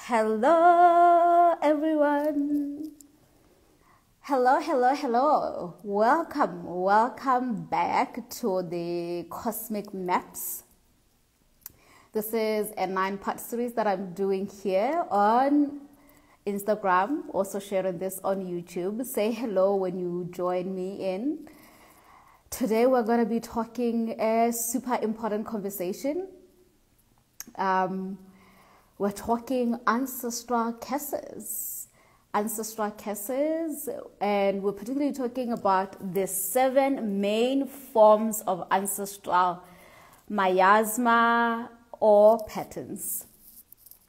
Hello, everyone. Hello. Welcome back to the Cosmic Maps. This is a 9-part series that I'm doing here on Instagram, also sharing this on YouTube. Say hello when you join me in. Today we're going to be talking a super important conversation. We're talking ancestral curses, and we're particularly talking about the 7 main forms of ancestral miasma or patterns.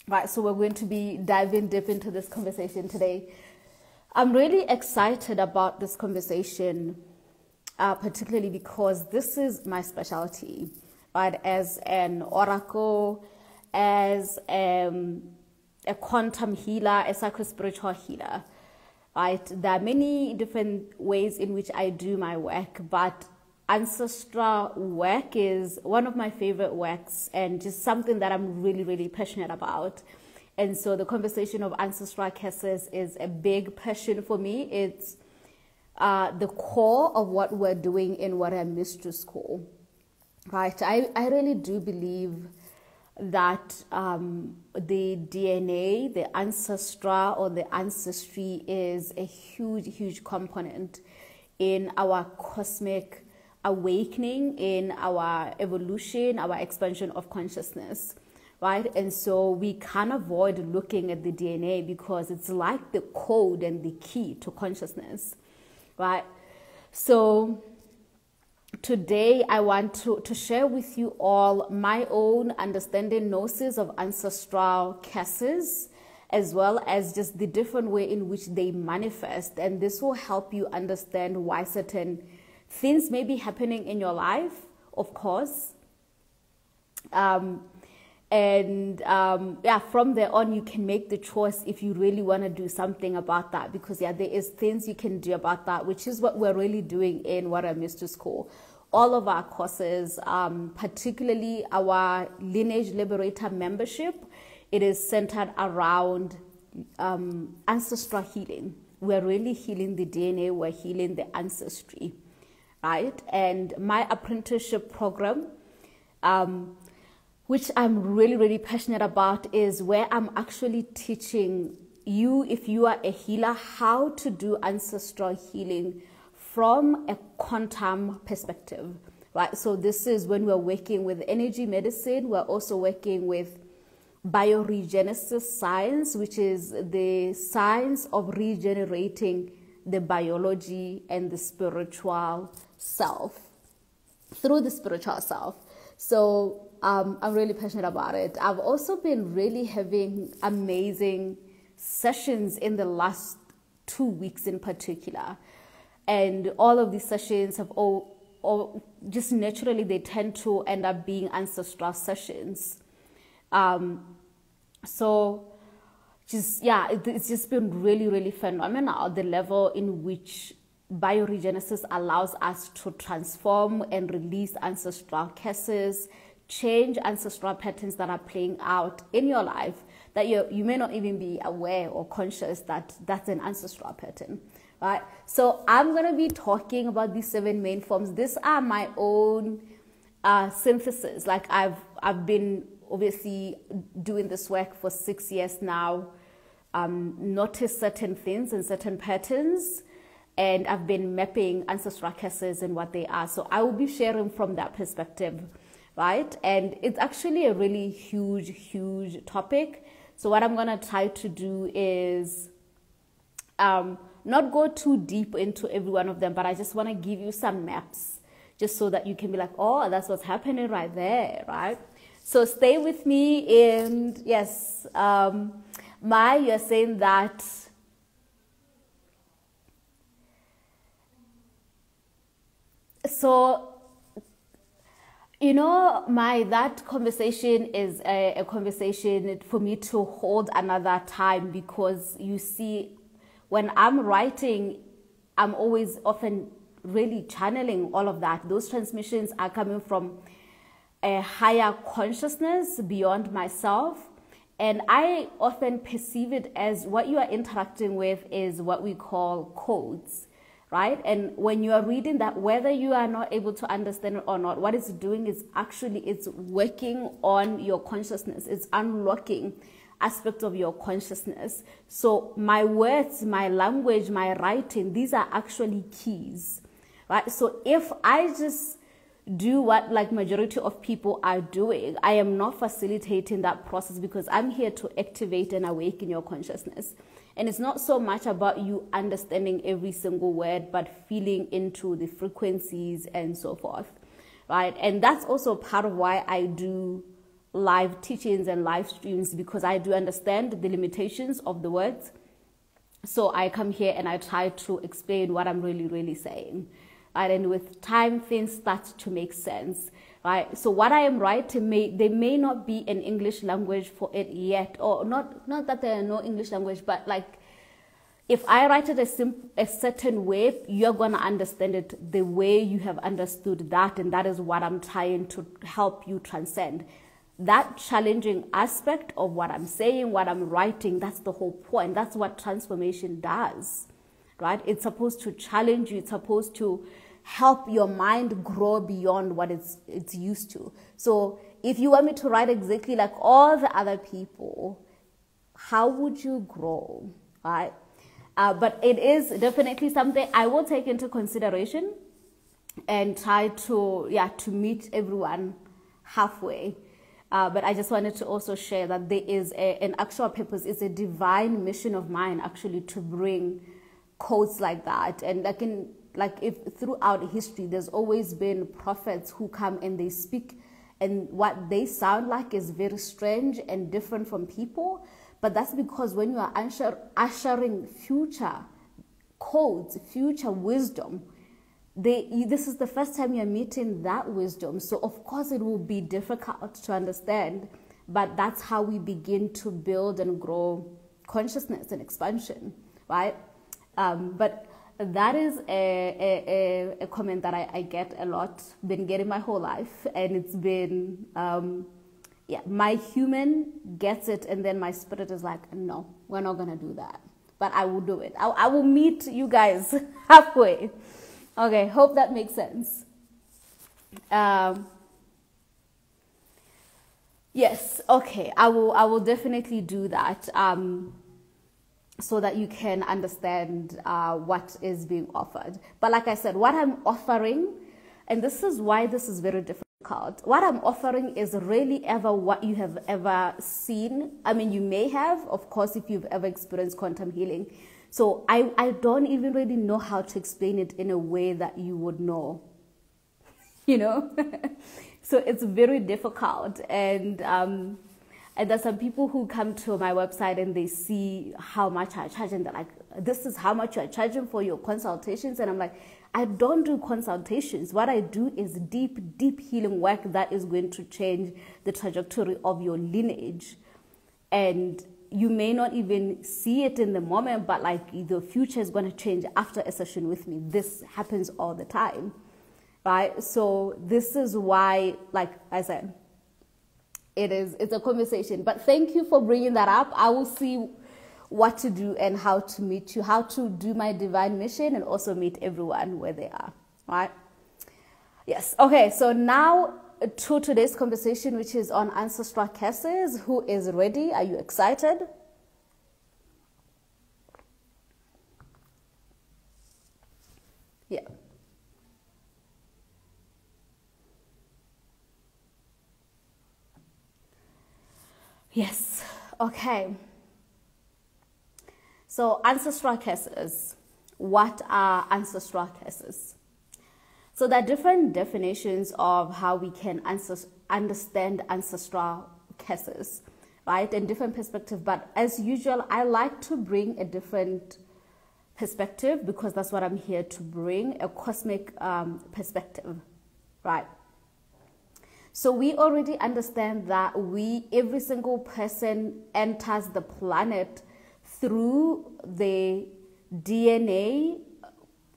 Right, so we're going to be diving deep into this conversation today. I'm really excited about this conversation, particularly because this is my specialty, right? As an oracle, as a quantum healer, a psycho-spiritual healer, right? There are many different ways in which I do my work, but ancestral work is one of my favorite works and just something that I'm really passionate about. And so the conversation of ancestral curses is a big passion for me. It's the core of what we're doing in Warrior Mistress School, right? I really do believe that the DNA, the ancestral or the ancestry is a huge component in our cosmic awakening, in our evolution, our expansion of consciousness, right? And so we can't avoid looking at the DNA because it's like the code and the key to consciousness, right? So today, I want to share with you all my own understanding, gnosis of ancestral curses, as well as just the different way in which they manifest. And this will help you understand why certain things may be happening in your life, of course. From there on, you can make the choice if you really want to do something about that, because there is things you can do about that, which is what we're really doing in Warrior Mistress School. All of our courses, particularly our Lineage Liberator membership, it is centered around ancestral healing. We're really healing the DNA, we're healing the ancestry, right? And my apprenticeship program, which I'm really passionate about, is where I'm actually teaching you, if you are a healer, how to do ancestral healing from a quantum perspective, right? So this is when we're working with energy medicine. We're also working with bioregenesis science, which is the science of regenerating the biology and the spiritual self through the spiritual self. So I'm really passionate about it. I've also been really having amazing sessions in the last 2 weeks in particular. And all of these sessions have all just naturally, they tend to end up being ancestral sessions. So it's just been really phenomenal, the level in which bioregenesis allows us to transform and release ancestral curses, change ancestral patterns that are playing out in your life that you may not even be aware or conscious that that's an ancestral pattern. Right. So I'm going to be talking about these 7 main forms. These are my own synthesis. Like I've been obviously doing this work for 6 years now, noticed certain things and certain patterns, and I've been mapping ancestral curses and what they are. So I will be sharing from that perspective, right? And it's actually a really huge topic. So what I'm going to try to do is not go too deep into every one of them, but I just want to give you some maps just so that you can be like, oh, that's what's happening right there, right? So stay with me. And yes, Mai, you're saying that so, you know, that conversation is a conversation for me to hold another time, because you see, when I'm writing, I'm always often really channeling all of that. Those transmissions are coming from a higher consciousness beyond myself. And I often perceive it as what you are interacting with is what we call codes, right? And when you are reading that, whether you are not able to understand it or not, what it's doing is actually it's working on your consciousness. It's unlocking aspects of your consciousness. So my words, my language, my writing, these are actually keys, right? So if I just do what like majority of people are doing, I am not facilitating that process, because I'm here to activate and awaken your consciousness. And it's not so much about you understanding every single word, but feeling into the frequencies and so forth, right? And that's also part of why I do live teachings and live streams, because I do understand the limitations of the words. So I come here and I try to explain what I'm really saying, right? And with time, things start to make sense, right? So what I am writing, there may not be an English language for it yet, or not that there are no English language, but like if I write it a certain way, you're going to understand it the way you have understood that, and that is what I'm trying to help you transcend. That challenging aspect of what I'm saying, what I'm writing, that's the whole point. That's what transformation does, right? It's supposed to challenge you. It's supposed to help your mind grow beyond what it's used to. So if you want me to write exactly like all the other people, how would you grow, right? But it is definitely something I will take into consideration and try to meet everyone halfway. But I just wanted to also share that there is an actual purpose. It's a divine mission of mine actually to bring codes like that. And if throughout history, there's always been prophets who come and they speak, and what they sound like is very strange and different from people. But that's because when you are ushering future codes, future wisdom, this is the first time you're meeting that wisdom. So of course it will be difficult to understand, but that's how we begin to build and grow consciousness and expansion, right? But that is a comment that I get a lot, been getting my whole life. And it's been, my human gets it, and then my spirit is like, no, we're not going to do that. But I will do it. I will meet you guys halfway. Okay, hope that makes sense. Yes, okay, I will definitely do that, so that you can understand what is being offered. But like I said, what I'm offering, and this is why this is very difficult, what I'm offering is really ever what you have ever seen. I mean, you may have, of course, if you've ever experienced quantum healing. So I don't even really know how to explain it in a way that you would know, you know? So it's very difficult. And there's some people who come to my website and they see how much I charge, and they're like, this is how much you're charging for your consultations. And I'm like, I don't do consultations. What I do is deep healing work that is going to change the trajectory of your lineage. And you may not even see it in the moment, but like the future is going to change after a session with me. This happens all the time, right? So this is why, like I said, it's a conversation. But thank you for bringing that up. I will see what to do and how to meet you, how to do my divine mission, and also meet everyone where they are, right? Yes. Okay. So now to today's conversation, which is on ancestral curses. Who is ready? Are you excited? Yeah. Yes. Okay. So ancestral curses. What are ancestral curses? So there are different definitions of how we can understand ancestral curses, right? And different perspectives. But as usual, I like to bring a different perspective, because that's what I'm here to bring, a cosmic perspective, right? So we already understand that every single person enters the planet through the DNA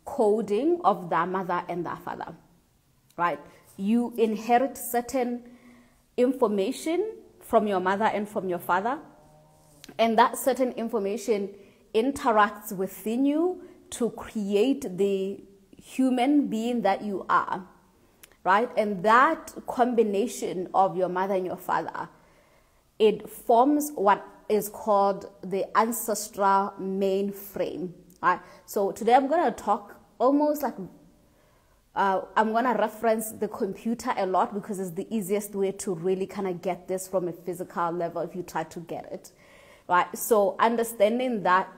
coding of their mother and their father, right? You inherit certain information from your mother and from your father. And that certain information interacts within you to create the human being that you are, right? And that combination of your mother and your father, it forms what is called the ancestral mainframe, right? So today I'm going to talk almost like, I'm going to reference the computer a lot because it's the easiest way to really kind of get this from a physical level if you try to get it, right? So understanding that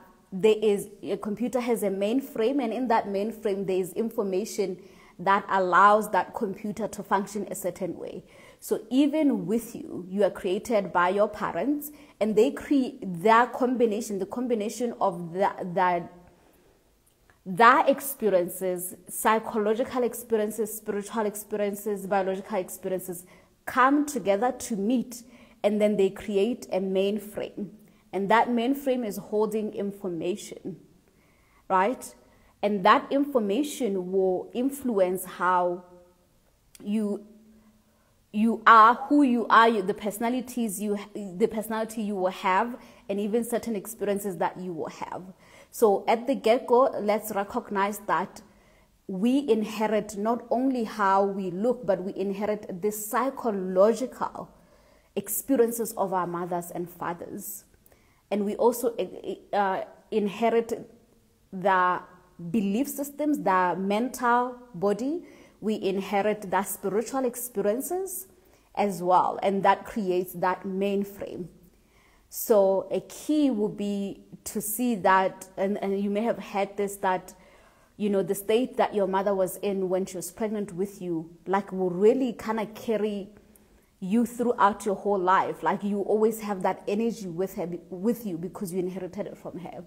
a computer has a mainframe, and in that mainframe there is information that allows that computer to function a certain way. So even with you, you are created by your parents, and they create that combination, the combination of their experiences, psychological experiences, spiritual experiences, biological experiences come together to meet, and then they create a mainframe. And that mainframe is holding information, right? And that information will influence how you are, who you are, the personality you will have, and even certain experiences that you will have. So at the get-go, let's recognize that we inherit not only how we look, but we inherit the psychological experiences of our mothers and fathers. And we also inherit the belief systems, the mental body. We inherit the spiritual experiences as well. And that creates that mainframe. So a key will be to see that, and you may have heard this, that, you know, the state that your mother was in when she was pregnant with you, like, will really kind of carry you throughout your whole life. Like, you always have that energy with you because you inherited it from her,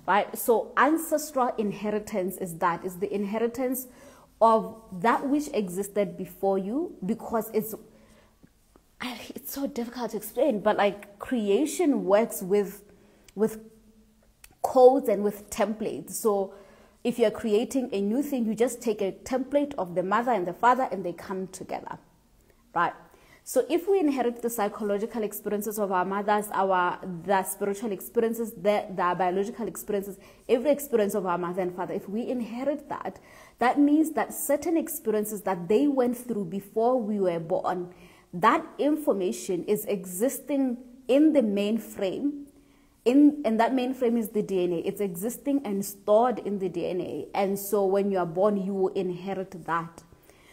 right? So ancestral inheritance is the inheritance of that which existed before you, because it's so difficult to explain, but like, creation works with codes and with templates. So if you're creating a new thing, you just take a template of the mother and the father and they come together, right? So if we inherit the psychological experiences of our mothers, the spiritual experiences, the biological experiences, every experience of our mother and father, if we inherit that, that means that certain experiences that they went through before we were born, that information is existing in the mainframe, and that mainframe is the DNA. It's existing and stored in the DNA. And so when you are born, you will inherit that.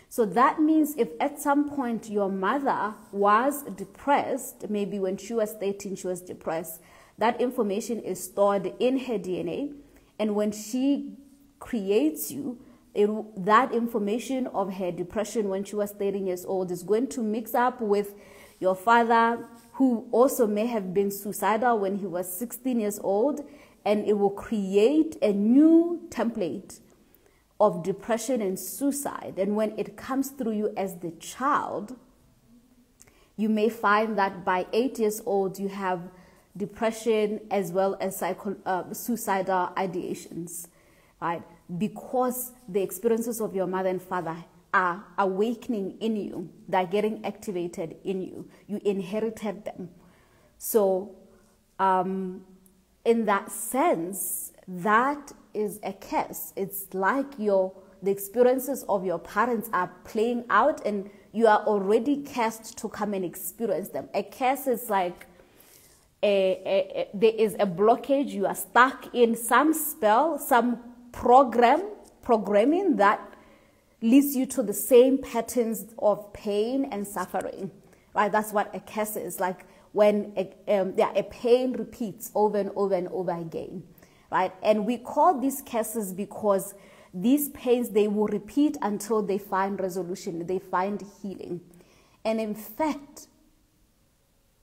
So that means if at some point your mother was depressed, maybe when she was 13, she was depressed, that information is stored in her DNA. And when she creates you, that information of her depression when she was 13 years old is going to mix up with your father, who also may have been suicidal when he was 16 years old, and it will create a new template of depression and suicide. And when it comes through you as the child, you may find that by 8 years old, you have depression as well as suicidal ideations, right? Because the experiences of your mother and father are awakening in you, they're getting activated in you. You inherited them. So in that sense, that is a curse. It's like the experiences of your parents are playing out, and you are already cursed to come and experience them. A curse is like there is a blockage. You are stuck in some spell, some programming that leads you to the same patterns of pain and suffering, right? That's what a curse is, like when a pain repeats over and over and over again, right? And we call these curses because these pains, they will repeat until they find resolution, they find healing. And in fact,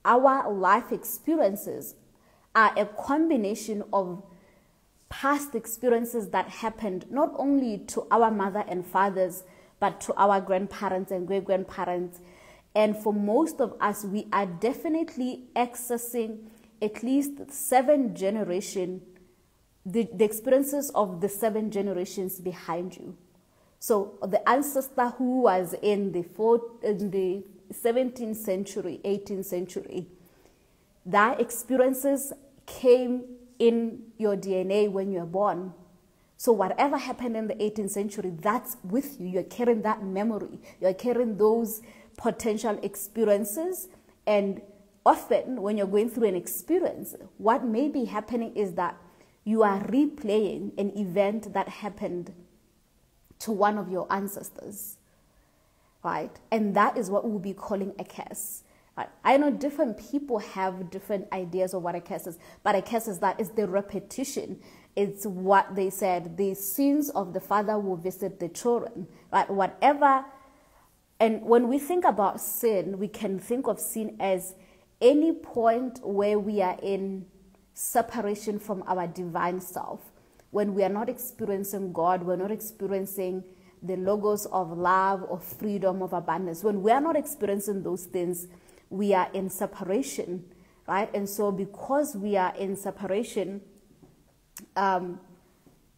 our life experiences are a combination of past experiences that happened not only to our mother and fathers, but to our grandparents and great-grandparents. And for most of us, we are definitely accessing at least 7 generations, the experiences of the 7 generations behind you. So the ancestor who was in the 17th century, 18th century. That experiences came in your DNA when you were born. So whatever happened in the 18th century, that's with you. You're carrying that memory. You're carrying those potential experiences. And often when you're going through an experience, what may be happening is that you are replaying an event that happened to one of your ancestors, right? And that is what we'll be calling a curse. Right? I know different people have different ideas of what a curse is, but a curse is that it's the repetition. It's what they said, the sins of the father will visit the children, right? Whatever. And when we think about sin, we can think of sin as any point where we are in separation from our divine self. When we are not experiencing God, we're not experiencing the logos of love, of freedom, of abundance. When we are not experiencing those things, we are in separation, right? And so because we are in separation,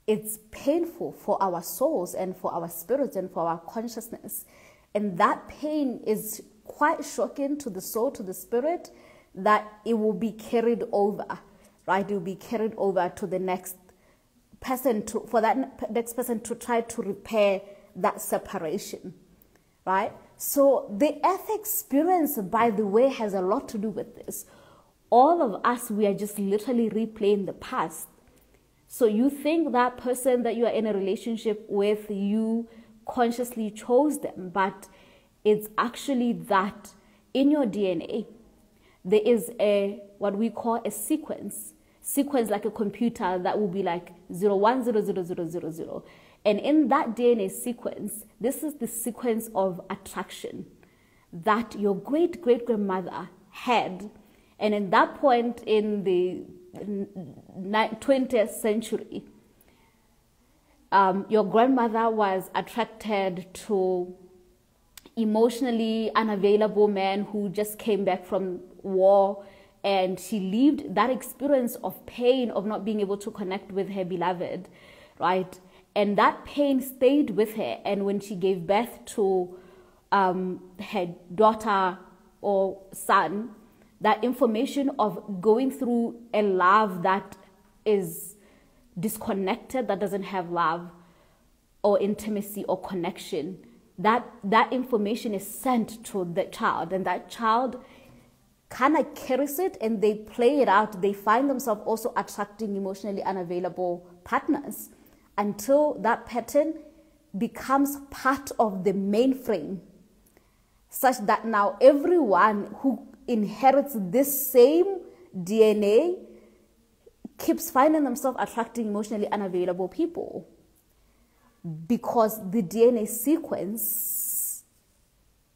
it's painful for our souls and for our spirits and for our consciousness. And that pain is quite shocking to the soul, to the spirit, that it will be carried over, right? It will be carried over to the next person, for that next person to try to repair that separation, right? So the earth experience, by the way, has a lot to do with this. All of us, we are just literally replaying the past. So you think that person that you are in a relationship with, you consciously chose them, but it's actually that in your DNA, there is what we call a sequence like a computer that will be like 01000000. And in that DNA sequence, this is the sequence of attraction that your great-great-grandmother had. And in that point in the 20th century, your grandmother was attracted to emotionally unavailable men who just came back from war, and she lived that experience of pain of not being able to connect with her beloved, right? And that pain stayed with her. And when she gave birth to her daughter or son, that information of going through a love that is disconnected, that doesn't have love or intimacy or connection, that information is sent to the child, and that child kind of carries it and they play it out. They find themselves also attracting emotionally unavailable partners until that pattern becomes part of the mainframe, such that now everyone who inherits this same DNA keeps finding themselves attracting emotionally unavailable people, because the DNA sequence,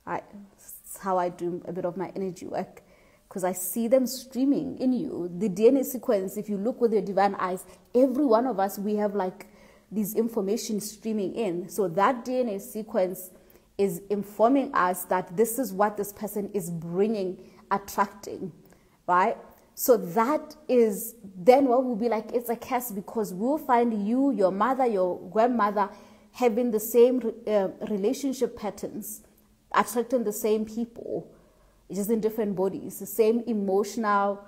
that's how I do a bit of my energy work, because I see them streaming in you. The DNA sequence, if you look with your divine eyes, every one of us, we have like these information streaming in. So that DNA sequence is informing us that this is what this person is bringing, attracting, right? So that is then what will be like, it's a curse, because we'll find you, your mother, your grandmother having the same relationship patterns, attracting the same people, just in different bodies, the same emotional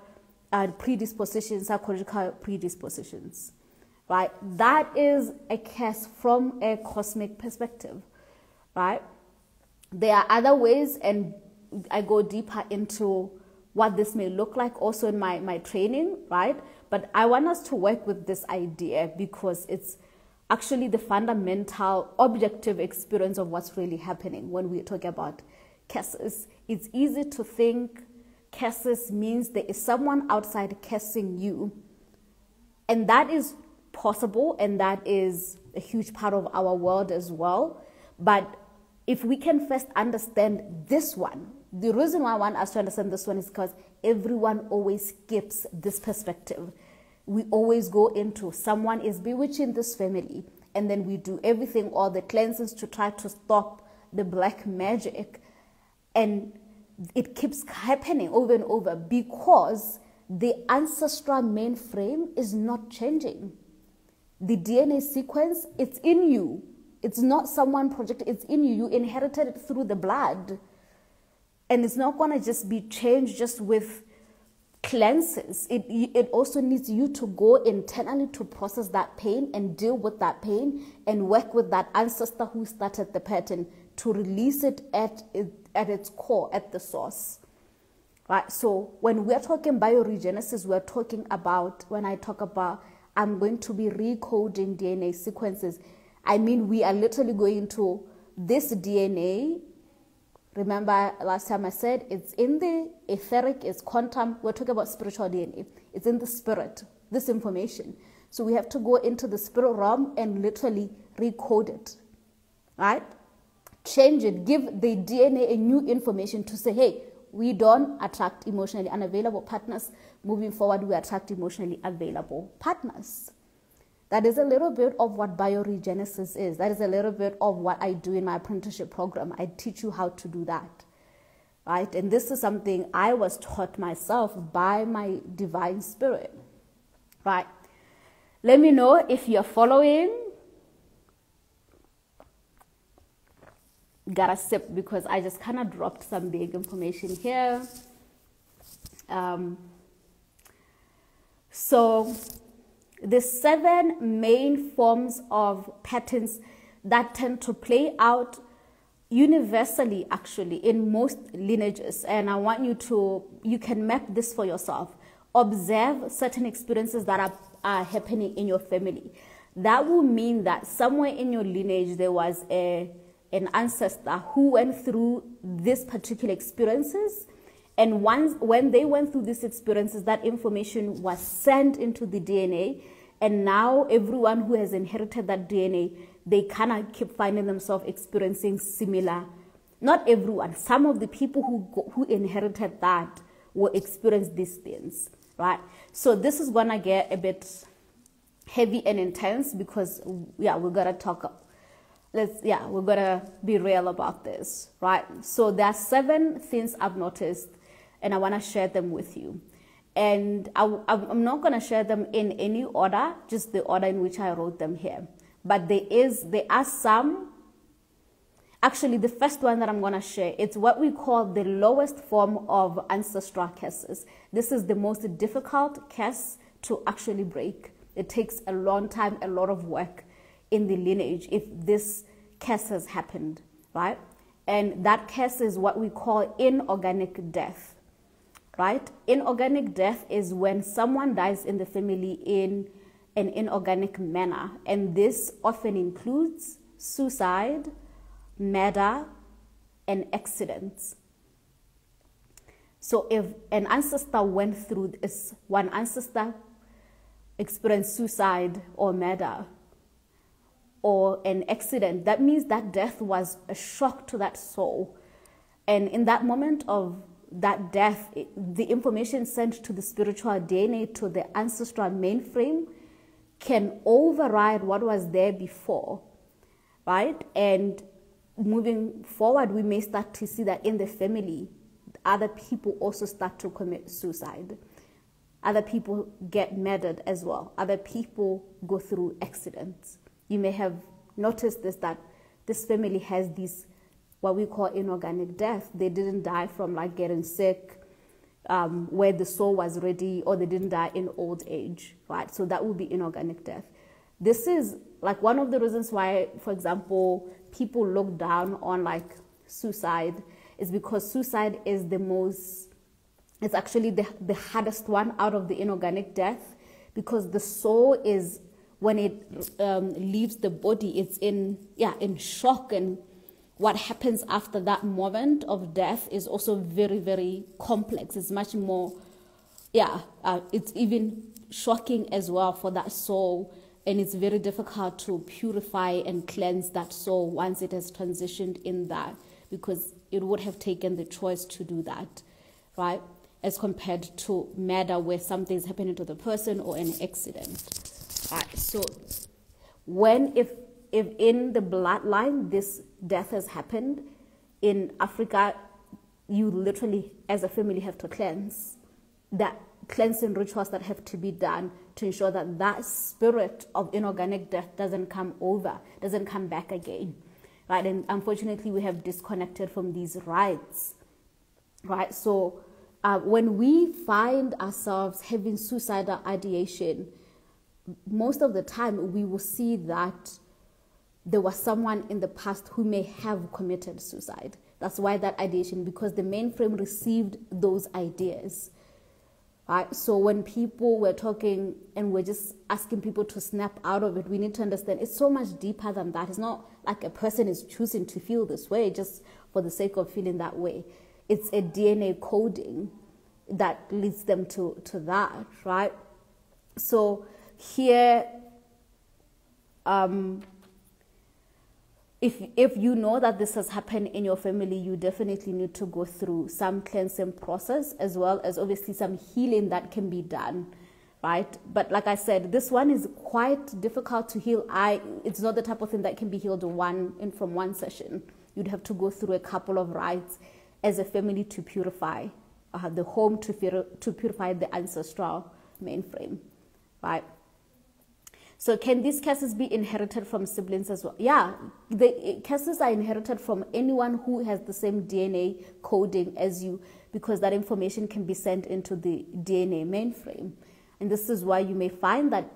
predispositions, psychological predispositions, right? That is a curse from a cosmic perspective, right? There are other ways, and I go deeper into what this may look like also in my training, right? But I want us to work with this idea because it's actually the fundamental objective experience of what's really happening when we talk about curses. It's easy to think curses means there is someone outside cursing you. And that is possible, and that is a huge part of our world as well. But if we can first understand this one, the reason why I want us to understand this one is because everyone always skips this perspective. We always go into someone is bewitching this family, and then we do everything, all the cleanses to try to stop the black magic. And it keeps happening over and over because the ancestral mainframe is not changing. The DNA sequence, it's in you. It's not someone projected, it's in you. You inherited it through the blood. And it's not going to just be changed just with cleanses. It also needs you to go internally to process that pain and deal with that pain and work with that ancestor who started the pattern to release it at its core, at the source. Right? So when we're talking bioregenesis, we're talking about, when I talk about I'm going to be recoding DNA sequences, I mean we are literally going to this DNA. Remember last time I said it's in the etheric, it's quantum. We're talking about spiritual DNA. It's in the spirit, this information. So we have to go into the spirit realm and literally recode it, right? Change it, give the DNA a new information to say, hey, we don't attract emotionally unavailable partners. Moving forward, we attract emotionally available partners. That is a little bit of what bioregenesis is. That is a little bit of what I do in my apprenticeship program. I teach you how to do that, right? And this is something I was taught myself by my divine spirit, right? Let me know if you're following. Gotta sip because I just kind of dropped some big information here. So the 7 main forms of patterns that tend to play out universally, actually, in most lineages. And I want you can map this for yourself. Observe certain experiences that are happening in your family. That will mean that somewhere in your lineage there was an ancestor who went through these particular experiences, and when they went through these experiences, that information was sent into the DNA, and now everyone who has inherited that DNA, they kind of keep finding themselves experiencing similar. Not everyone, some of the people who inherited that will experience these things, right? So this is gonna get a bit heavy and intense because we're gonna talk. We're gonna be real about this, right? So there are 7 things I've noticed, and I want to share them with you. And I'm not gonna share them in any order, just the order in which I wrote them here. But there are some. Actually, the first one that I'm gonna share, it's what we call the lowest form of ancestral curses. This is the most difficult curse to actually break. It takes a long time, a lot of work in the lineage if this curse has happened, right? And that curse is what we call inorganic death, right? Inorganic death is when someone dies in the family in an inorganic manner, and this often includes suicide, murder, and accidents. So if an ancestor went through this, one ancestor experienced suicide or murder or an accident, that means that death was a shock to that soul. And in that moment of that death, the information sent to the spiritual DNA, to the ancestral mainframe, can override what was there before, right? And moving forward, we may start to see that in the family, other people also start to commit suicide. Other people get murdered as well. Other people go through accidents. You may have noticed this, that this family has these, what we call inorganic death. They didn't die from like getting sick, where the soul was ready, or they didn't die in old age, right? So that would be inorganic death. This is like one of the reasons why, for example, people look down on like suicide, is because suicide is it's actually the hardest one out of the inorganic death, because the soul is, when it leaves the body, it's in shock, and what happens after that moment of death is also very, very complex. It's much more, it's even shocking as well for that soul, and it's very difficult to purify and cleanse that soul once it has transitioned in that, because it would have taken the choice to do that, right? As compared to murder, where something's happening to the person, or an accident. Right. So if in the bloodline this death has happened, in Africa, you literally as a family have to cleanse. That cleansing rituals that have to be done to ensure that that spirit of inorganic death doesn't come back again, right? And unfortunately, we have disconnected from these rites, right? So when we find ourselves having suicidal ideation, most of the time we will see that there was someone in the past who may have committed suicide. That's why that ideation, because the mainframe received those ideas. Right? So when people were talking and we're just asking people to snap out of it, we need to understand it's so much deeper than that. It's not like a person is choosing to feel this way just for the sake of feeling that way. It's a DNA coding that leads them to that, right? So here, if you know that this has happened in your family, you definitely need to go through some cleansing process, as well as obviously some healing that can be done, right? But like I said, this one is quite difficult to heal. It's not the type of thing that can be healed from one session. You'd have to go through a couple of rites as a family to purify the home, to purify the ancestral mainframe, right? So can these curses be inherited from siblings as well? Yeah, the curses are inherited from anyone who has the same DNA coding as you, because that information can be sent into the DNA mainframe. And this is why you may find that,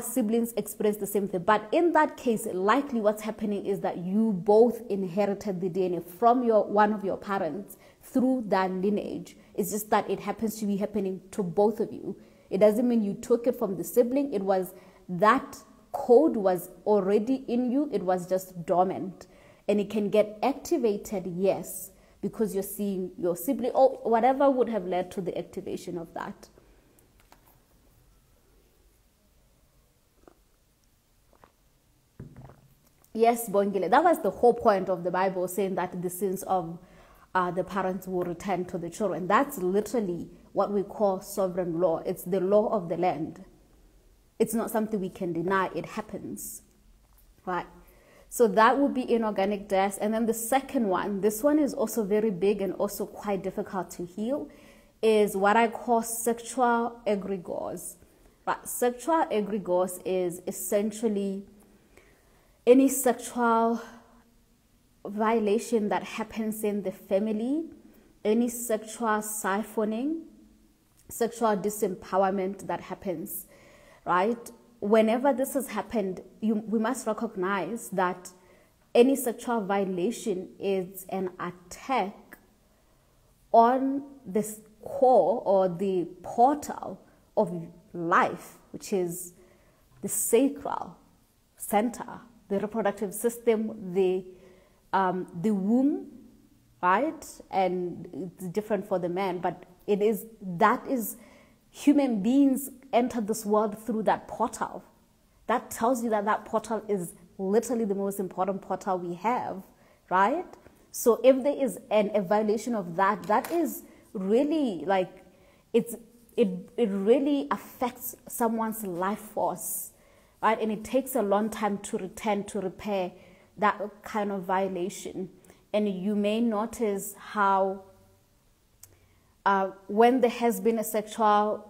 siblings experience the same thing. But in that case, likely what's happening is that you both inherited the DNA from one of your parents through that lineage. It's just that it happens to be happening to both of you. It doesn't mean you took it from the sibling. It was that code was already in you. It was just dormant. And it can get activated, yes, because you're seeing your sibling or whatever would have led to the activation of that. Yes, Bongile, that was the whole point of the Bible, saying that the sins of the parents will return to the children. That's literally what we call sovereign law. It's the law of the land. It's not something we can deny. It happens, right? So that would be inorganic death. And then the second one, this one is also very big and also quite difficult to heal, is what I call sexual egregores. Right? Sexual egregores is essentially any sexual violation that happens in the family, any sexual siphoning, sexual disempowerment that happens, right? Whenever this has happened, we must recognize that any sexual violation is an attack on the core or the portal of life, which is the sacral center, the reproductive system, the womb, right? And it's different for the man, but that is human beings enter this world through that portal. That tells you that portal is literally the most important portal we have, right? So if there is a violation of that is really like, it really affects someone's life force, right? And it takes a long time to repair that kind of violation. And you may notice how when there has been a sexual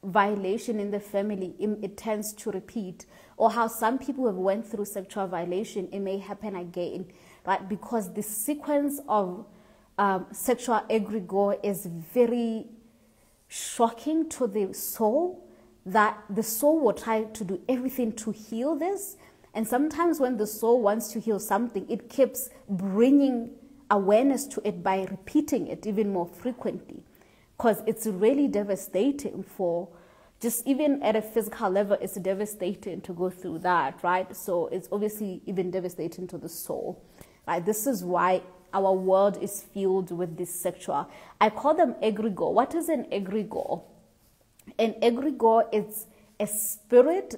violation in the family, it tends to repeat. Or how some people have went through sexual violation, it may happen again, right? Because the sequence of sexual egregore is very shocking to the soul, that the soul will try to do everything to heal this. And sometimes when the soul wants to heal something, it keeps bringing awareness to it by repeating it even more frequently, because it's really devastating for, just even at a physical level, it's devastating to go through that, right? So it's obviously even devastating to the soul, right? This is why our world is filled with this sexual, I call them egregore. What is an egregore? An egregore is a spirit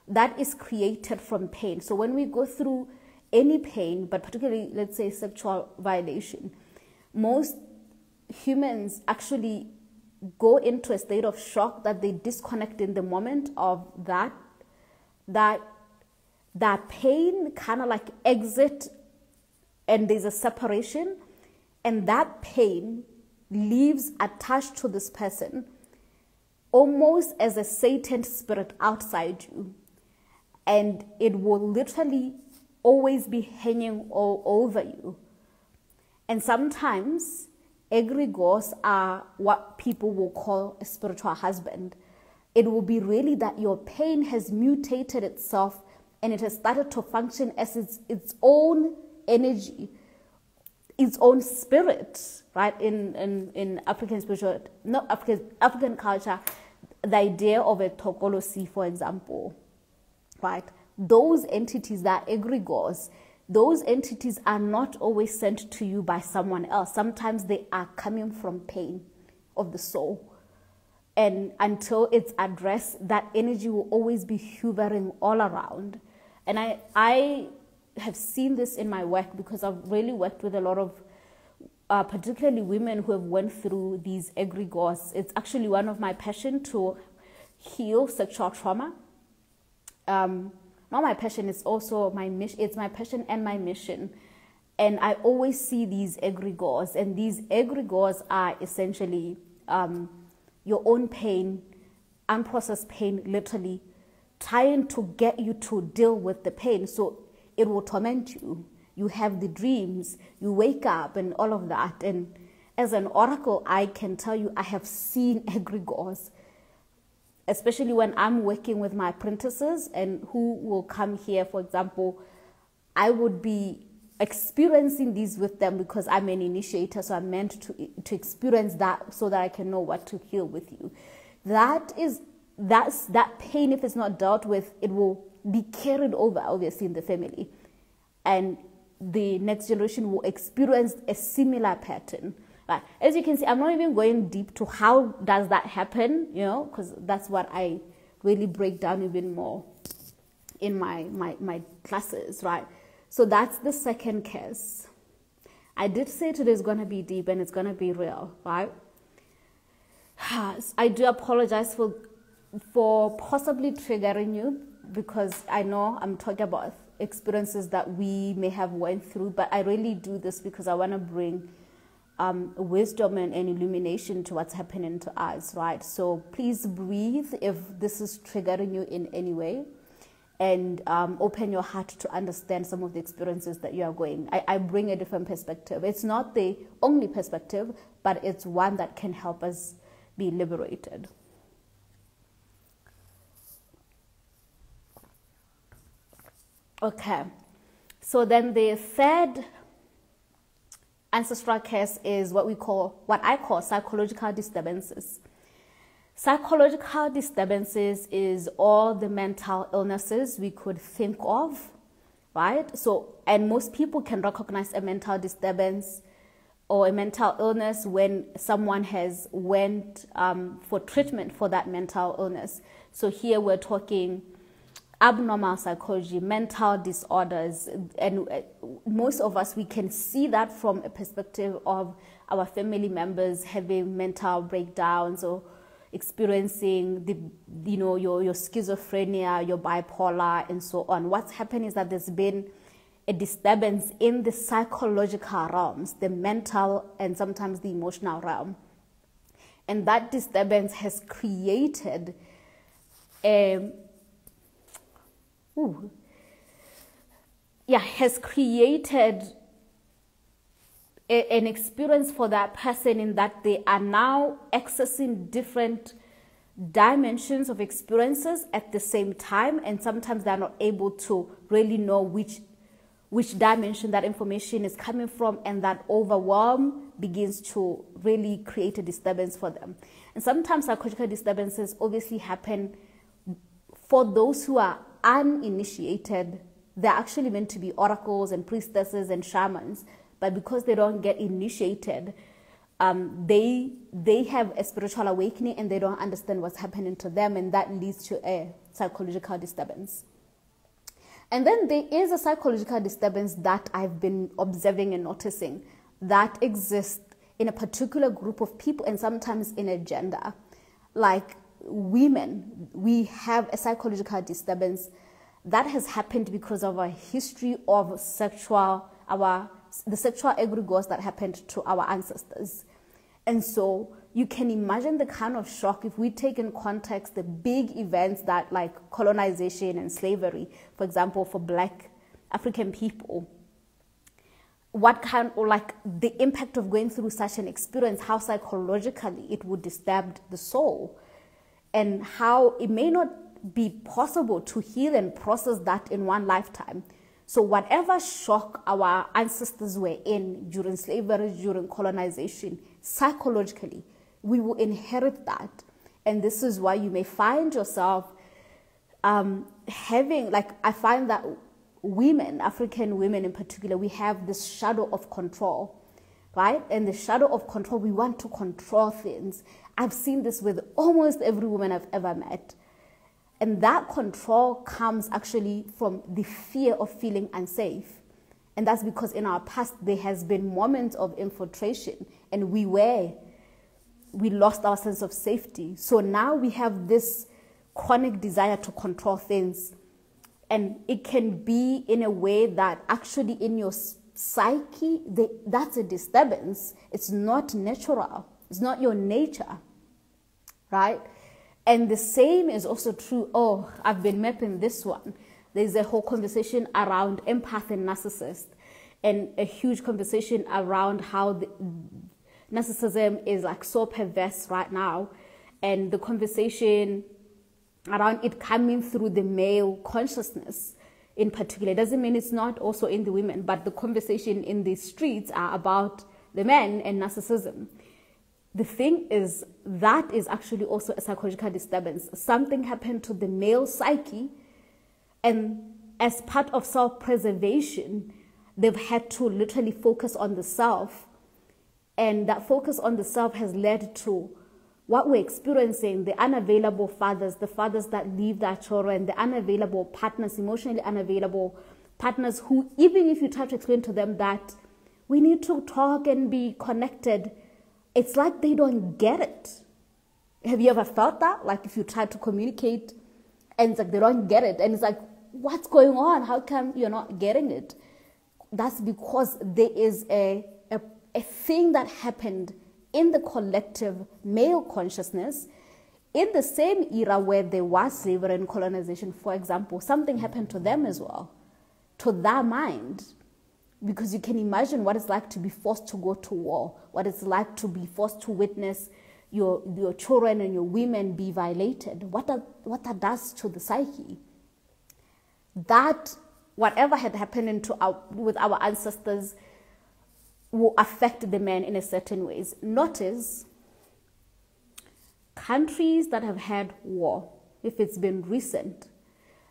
that is created from pain. So when we go through any pain, but particularly, let's say, sexual violation, most humans actually go into a state of shock that they disconnect in the moment of that pain kind of like exit, and there's a separation, and that pain leaves attached to this person almost as a Satan spirit outside you. And it will literally always be hanging all over you. And sometimes egregores are what people will call a spiritual husband. It will be really that your pain has mutated itself and it has started to function as its own energy, its own spirit, right? In African spiritual, not African culture, the idea of a tokolosi, for example, right? Those entities that egregores, those entities are not always sent to you by someone else. Sometimes they are coming from pain of the soul. And until it's addressed, that energy will always be hovering all around. And I have seen this in my work because I've really worked with a lot of particularly women who have went through these egregores. It's actually one of my passion to heal sexual trauma. Not my passion, it's also my mission. It's my passion and my mission. And I always see these egregores, and these egregores are essentially your own pain, unprocessed pain, literally trying to get you to deal with the pain. So it will torment you. You have the dreams, you wake up and all of that. And as an oracle, I can tell you I have seen egregores, especially when I'm working with my apprentices and who will come here, for example. I would be experiencing these with them because I'm an initiator, so I'm meant to experience that so that I can know what to heal with you. That pain, if it's not dealt with, it will be carried over, obviously, in the family. And the next generation will experience a similar pattern. But as you can see, I'm not even going deep to how does that happen, because that's what I really break down even more in my classes, right? So that's the second case. I did say today is going to be deep and it's going to be real, right? I do apologize for possibly triggering you, because I know I'm talking about experiences that we may have went through, but I really do this because I want to bring wisdom and illumination to what's happening to us, right? So please breathe if this is triggering you in any way, and open your heart to understand some of the experiences that you are going. I bring a different perspective. It's not the only perspective, but it's one that can help us be liberated. Okay, so then the third ancestral case is what I call psychological disturbances. Psychological disturbances is all the mental illnesses we could think of, right? So, and most people can recognize a mental disturbance or a mental illness when someone has went for treatment for that mental illness. So here we're talking abnormal psychology, mental disorders, and most of us, we can see that from a perspective of our family members having mental breakdowns or experiencing your schizophrenia, your bipolar, and so on. What's happened is that there's been a disturbance in the psychological realms, the mental and sometimes the emotional realm. And that disturbance has created an experience for that person, in that they are now accessing different dimensions of experiences at the same time, and sometimes they're not able to really know which dimension that information is coming from, and that overwhelm begins to really create a disturbance for them. And sometimes psychological disturbances obviously happen for those who are uninitiated. They're actually meant to be oracles and priestesses and shamans, but because they don't get initiated, they have a spiritual awakening and they don't understand what's happening to them, and that leads to a psychological disturbance. And then there is a psychological disturbance that I've been observing and noticing that exists in a particular group of people, and sometimes in a gender. Like women, we have a psychological disturbance that has happened because of a history of the sexual egregores that happened to our ancestors. And so you can imagine the kind of shock if we take in context the big events that, like colonization and slavery, for example, for Black African people. what kind, or like the impact of going through such an experience, how psychologically it would disturb the soul, and how it may not be possible to heal and process that in one lifetime. So whatever shock our ancestors were in during slavery, during colonization, psychologically, we will inherit that. And this is why you may find yourself having, like, I find that women, African women in particular, we have this shadow of control, right? And the shadow of control, we want to control things. I've seen this with almost every woman I've ever met. And that control comes actually from the fear of feeling unsafe. And that's because in our past, there has been moments of infiltration, and we lost our sense of safety. So now we have this chronic desire to control things. And it can be in a way that actually in your psyche, that's a disturbance. It's not natural. It's not your nature, right? And the same is also true. Oh, I've been mapping this one. There's a whole conversation around empath and narcissist, and a huge conversation around how narcissism is like so perverse right now, and the conversation around it coming through the male consciousness in particular. It doesn't mean it's not also in the women, but the conversation in the streets are about the men and narcissism. The thing is, that is actually also a psychological disturbance. Something happened to the male psyche, and as part of self-preservation, they've had to literally focus on the self. And that focus on the self has led to what we're experiencing, the unavailable fathers, the fathers that leave their children, the unavailable partners, emotionally unavailable partners who, even if you try to explain to them that we need to talk and be connected, it's like they don't get it. Have you ever felt that? Like if you try to communicate and it's like they don't get it. And it's like, what's going on? How come you're not getting it? That's because there is a thing that happened in the collective male consciousness in the same era where there was slavery and colonization, for example. Something happened to them as well, to their mind. Because you can imagine what it's like to be forced to go to war, what it's like to be forced to witness your children and your women be violated, what that does to the psyche. That, whatever had happened with our ancestors, will affect the men in a certain ways. Notice, countries that have had war, if it's been recent,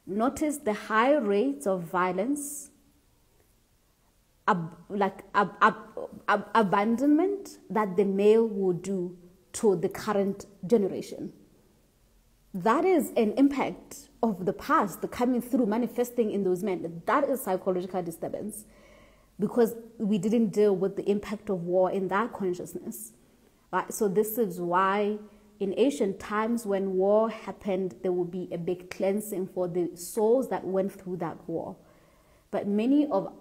notice the high rates of violence, abandonment that the male will do to the current generation. That is an impact of the past, the coming through, manifesting in those men. That is psychological disturbance, because we didn't deal with the impact of war in that consciousness. Right? So this is why in ancient times when war happened, there would be a big cleansing for the souls that went through that war. But many of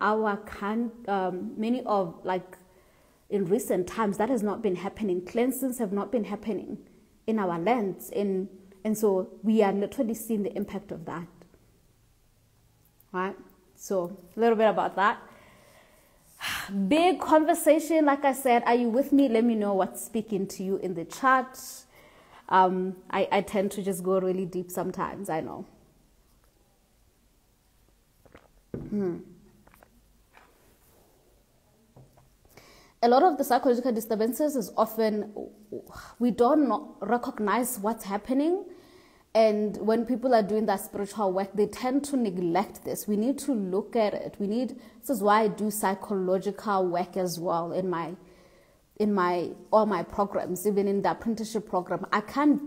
in recent times, that has not been happening. Cleansings have not been happening in our lands. And so we are literally seeing the impact of that. Right? So a little bit about that. Big conversation, like I said. Are you with me? Let me know what's speaking to you in the chat. I tend to just go really deep sometimes, I know. A lot of the psychological disturbances is often we don't recognize what's happening, and when people are doing that spiritual work, they tend to neglect this. We need to look at it. This is why I do psychological work as well in all my programs, even in the apprenticeship program. I can't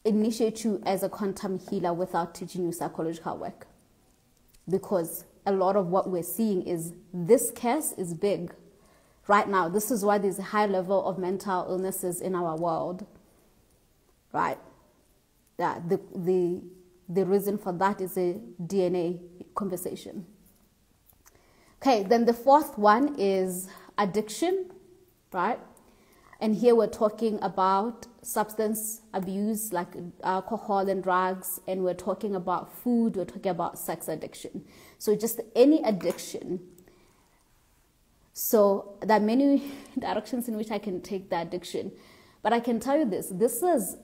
initiate you as a quantum healer without teaching you psychological work. Because a lot of what we're seeing is this case is big right now. This is why there's a high level of mental illnesses in our world, right? Yeah, the reason for that is a DNA conversation. Okay, then the fourth one is addiction, right? And here we're talking about substance abuse, like alcohol and drugs, and we're talking about food, we're talking about sex addiction. So just any addiction So there are many directions in which I can take the addiction. But I can tell you this is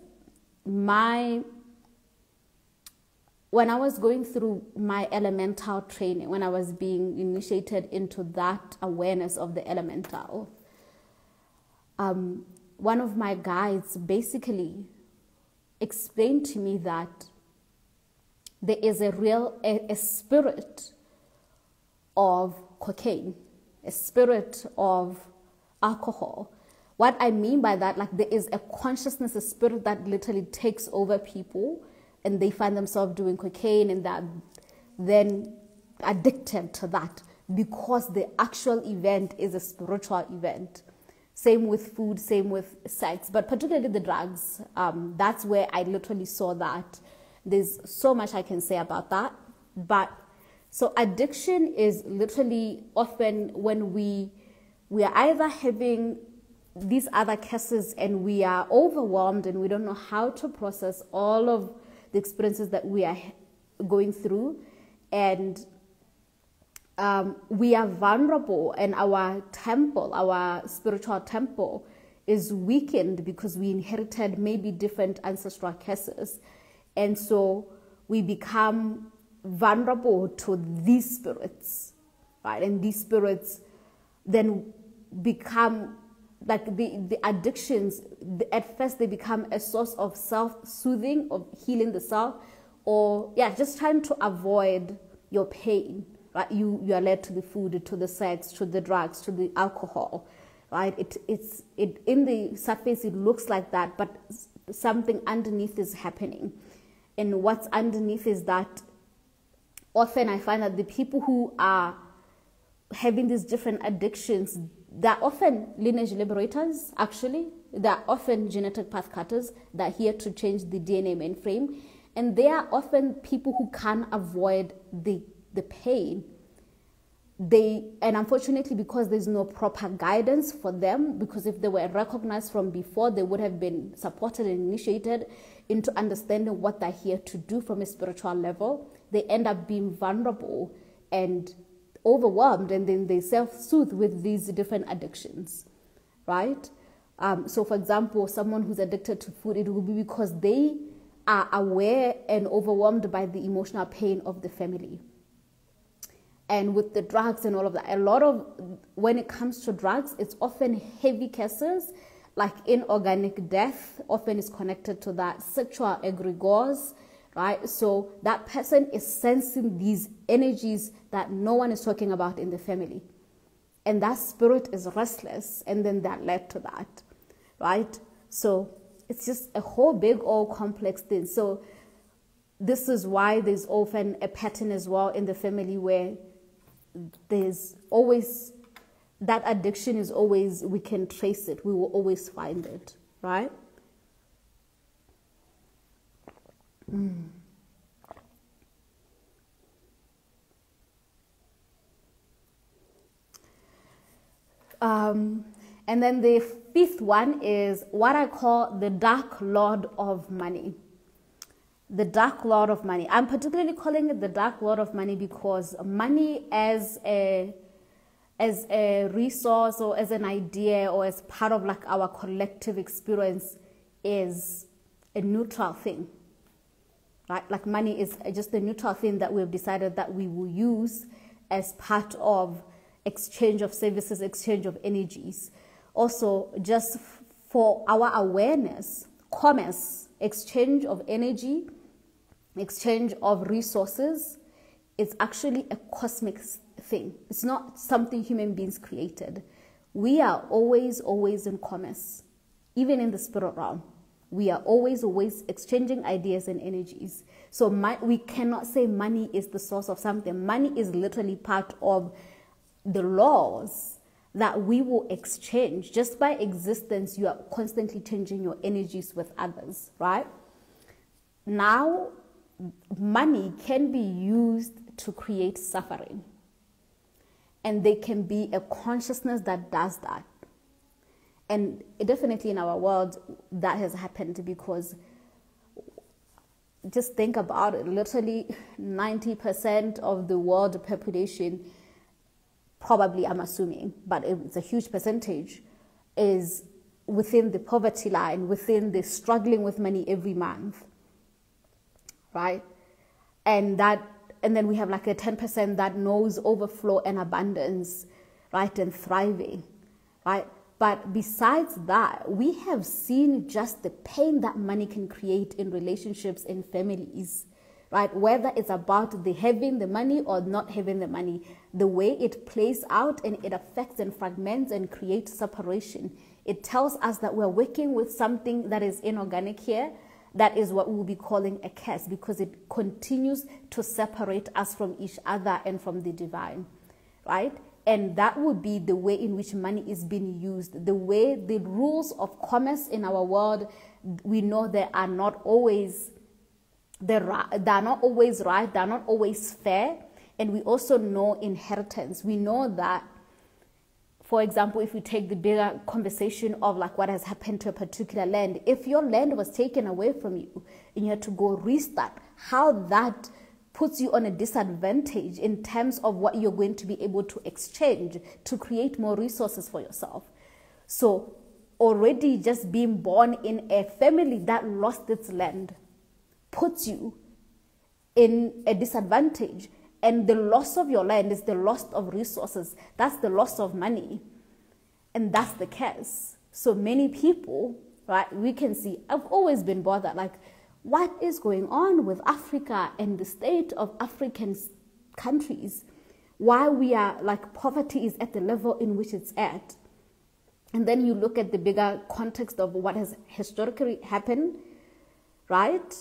when I was going through my elemental training, when I was being initiated into that awareness of the elemental, one of my guides basically explained to me that there is a spirit of cocaine, a spirit of alcohol. What I mean by that, like there is a consciousness, a spirit that literally takes over people, and they find themselves doing cocaine, and that then addicted to that because the actual event is a spiritual event. Same with food, same with sex, but particularly the drugs. That's where I literally saw that. There's so much I can say about that. But so addiction is literally often when we are either having these other cases and we are overwhelmed and we don't know how to process all of the experiences that we are going through, and we are vulnerable, and our spiritual temple is weakened because we inherited maybe different ancestral cases, and so we become vulnerable to these spirits, right? And these spirits then become like the addictions. At first they become a source of self-soothing, of healing the self, or just trying to avoid your pain, right? You are led to the food, to the sex, to the drugs, to the alcohol, right? It in the surface it looks like that, but something underneath is happening. And what's underneath is that often I find that the people who are having these different addictions, they're often lineage liberators, actually. They're often genetic path cutters that are here to change the DNA mainframe. And they are often people who can't avoid the pain. And unfortunately, because there's no proper guidance for them, because if they were recognized from before, they would have been supported and initiated into understanding what they're here to do from a spiritual level, they end up being vulnerable and overwhelmed, and then they self-soothe with these different addictions, right? So for example, someone who's addicted to food, it will be because they are aware and overwhelmed by the emotional pain of the family. And with the drugs and all of that, when it comes to drugs, it's often heavy cases, like inorganic death often is connected to that, sexual egregores, right? So that person is sensing these energies that no one is talking about in the family. And that spirit is restless, and then that led to that, right? So it's just a whole big old complex thing. So this is why there's often a pattern as well in the family where there's always, that addiction is always, we can trace it. We will always find it, right? And then the fifth one is what I call the Dark Lord of Money. The Dark Lord of Money. I'm particularly calling it the Dark Lord of Money because money as a resource or as an idea or as part of like our collective experience is a neutral thing, right? Like money is just a neutral thing that we've decided that we will use as part of exchange of services, exchange of energies. Also, just for our awareness, commerce, exchange of energy, exchange of resources, it's actually a cosmic thing. It's not something human beings created. We are always in commerce, even in the spirit realm. We are always exchanging ideas and energies. So we cannot say money is the source of something. Money is literally part of the laws that we will exchange. Just by existence, you are constantly changing your energies with others, right? Now, money can be used to create suffering. And there can be a consciousness that does that. And definitely in our world, that has happened because just think about it. Literally 90% of the world population probably, I'm assuming, but it's a huge percentage, is within the poverty line, within the struggling with money every month, right? And then we have like a 10% that knows overflow and abundance, right, and thriving, right? But besides that, we have seen just the pain that money can create in relationships, in families, right? Whether it's about the having the money or not having the money, the way it plays out and it affects and fragments and creates separation. It tells us that we're working with something that is inorganic here. That is what we'll be calling a curse, because it continues to separate us from each other and from the divine, right? And that would be the way in which money is being used. The way the rules of commerce in our world, we know they are not always right, they're not always fair. And we also know inheritance. We know that, for example, if we take the bigger conversation of like what has happened to a particular land, if your land was taken away from you and you had to go restart, how that puts you on a disadvantage in terms of what you're going to be able to exchange to create more resources for yourself. So already just being born in a family that lost its land puts you in a disadvantage. And the loss of your land is the loss of resources. That's the loss of money. And that's the curse. So many people, right, we can see, I've always been bothered, like, what is going on with Africa and the state of African countries? Why we are, like, poverty is at the level in which it's at. And then you look at the bigger context of what has historically happened, right?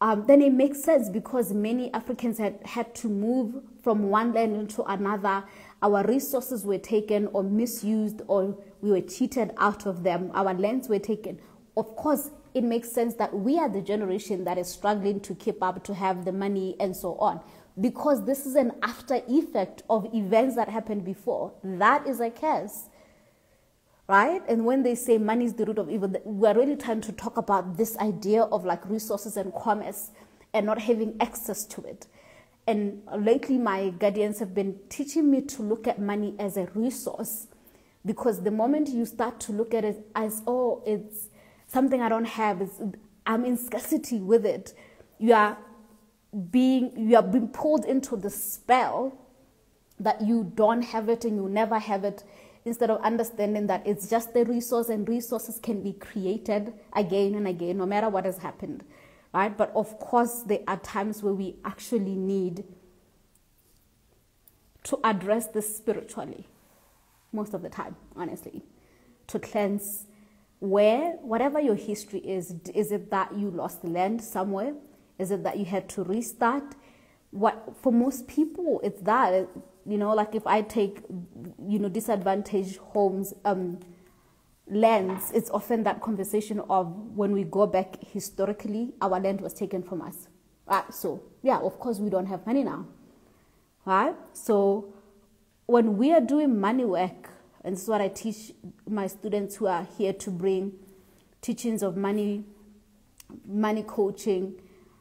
Then it makes sense, because many Africans had to move from one land into another. Our resources were taken or misused, or we were cheated out of them. Our lands were taken. Of course, it makes sense that we are the generation that is struggling to keep up, to have the money and so on, because this is an after effect of events that happened before. That is a curse. Right? And when they say money is the root of evil, we're really trying to talk about this idea of like resources and commerce and not having access to it. And lately my guardians have been teaching me to look at money as a resource, because the moment you start to look at it as, oh, it's something I don't have, I'm in scarcity with it, you are being pulled into the spell that you don't have it and you never have it, instead of understanding that it's just a resource and resources can be created again and again, no matter what has happened, right? But of course, there are times where we actually need to address this spiritually, most of the time, honestly, to cleanse whatever your history is it that you lost land somewhere? Is it that you had to restart? For most people, it's that, like if I take, disadvantaged homes, lands, it's often that conversation of when we go back historically, our land was taken from us. Right? So, yeah, of course, we don't have money now. Right? So when we are doing money work, and this is what I teach my students who are here to bring teachings of money coaching,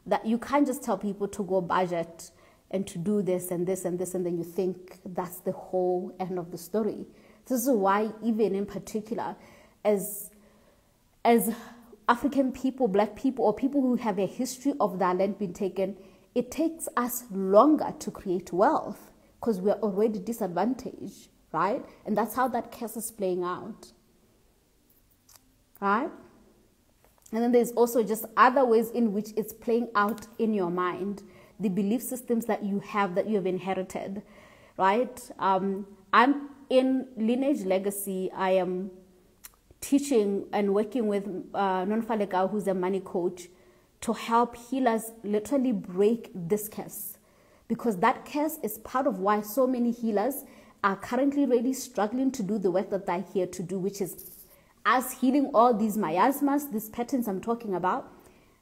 that you can't just tell people to go budget and to do this and this and this, and then you think that's the whole end of the story. This is why, even in particular, as African people, Black people, or people who have a history of their land being taken, it takes us longer to create wealth because we're already disadvantaged, right? And that's how that curse is playing out, right? And then there's also just other ways in which it's playing out in your mind, the belief systems that you have inherited, right? I'm in Lineage Legacy. I am teaching and working with Nonfaleka, who's a money coach, to help healers literally break this curse, because that curse is part of why so many healers are currently really struggling to do the work that they're here to do, which is us healing all these miasmas, these patterns I'm talking about.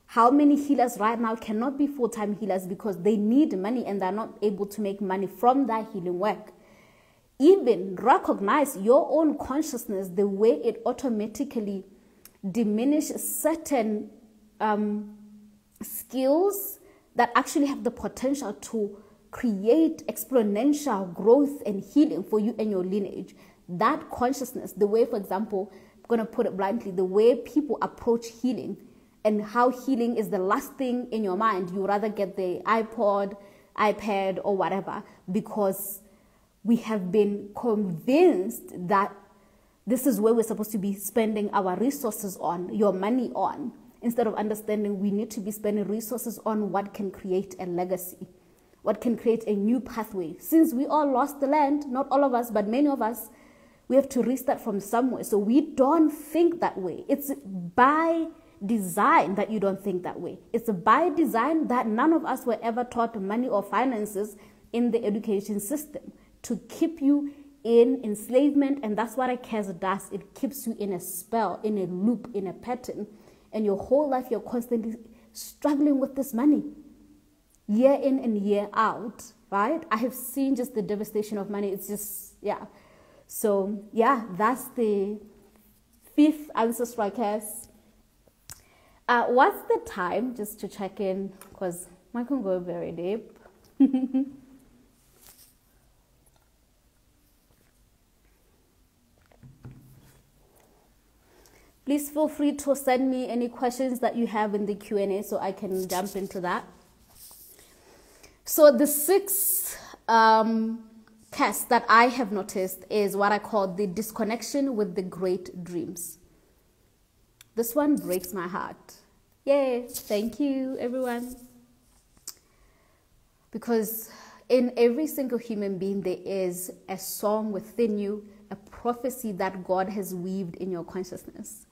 How many healers right now cannot be full-time healers because they need money and they're not able to make money from their healing work? Even recognize your own consciousness, the way it automatically diminishes certain skills that actually have the potential create exponential growth and healing for you and your lineage. That consciousness, the way, for example, I'm going to put it bluntly, the way people approach healing and how healing is the last thing in your mind. You rather get the iPad or whatever, because we have been convinced that this is where we're supposed to be spending our resources on, your money on, instead of understanding we need to be spending resources on what can create a legacy, what can create a new pathway. Since we all lost the land, not all of us, but many of us, we have to restart from somewhere. So we don't think that way. It's by design that you don't think that way. It's by design that none of us were ever taught money or finances in the education system, to keep you in enslavement. And that's what a curse does. It keeps you in a spell, in a loop, in a pattern. And your whole life, you're constantly struggling with this money, year in and year out, right? I have seen just the devastation of money. It's just, yeah. So, yeah, that's the 5th ancestral curse. What's the time? Just to check in, because I can go very deep. Please feel free to send me any questions that you have in the Q&A so I can jump into that. So the 6th curse that I have noticed is what I call the disconnection with the great dreams. This one breaks my heart. Yay! Thank you, everyone. Because in every single human being, there is a song within you, a prophecy that God has weaved in your consciousness.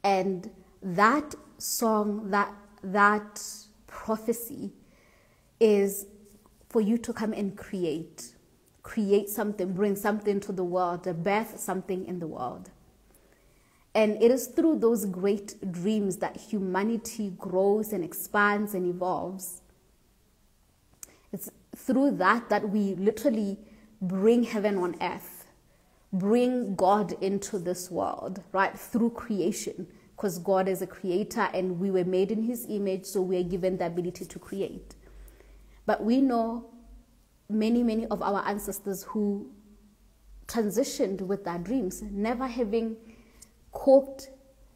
And that song, that prophecy is for you to come and create something, bring something to the world, birth something in the world. And it is through those great dreams that humanity grows and expands and evolves. It's through that we literally bring heaven on earth, bring God into this world, right? Through creation, because God is a creator and we were made in his image, so we are given the ability to create. But we know many of our ancestors who transitioned with their dreams, never having cooked,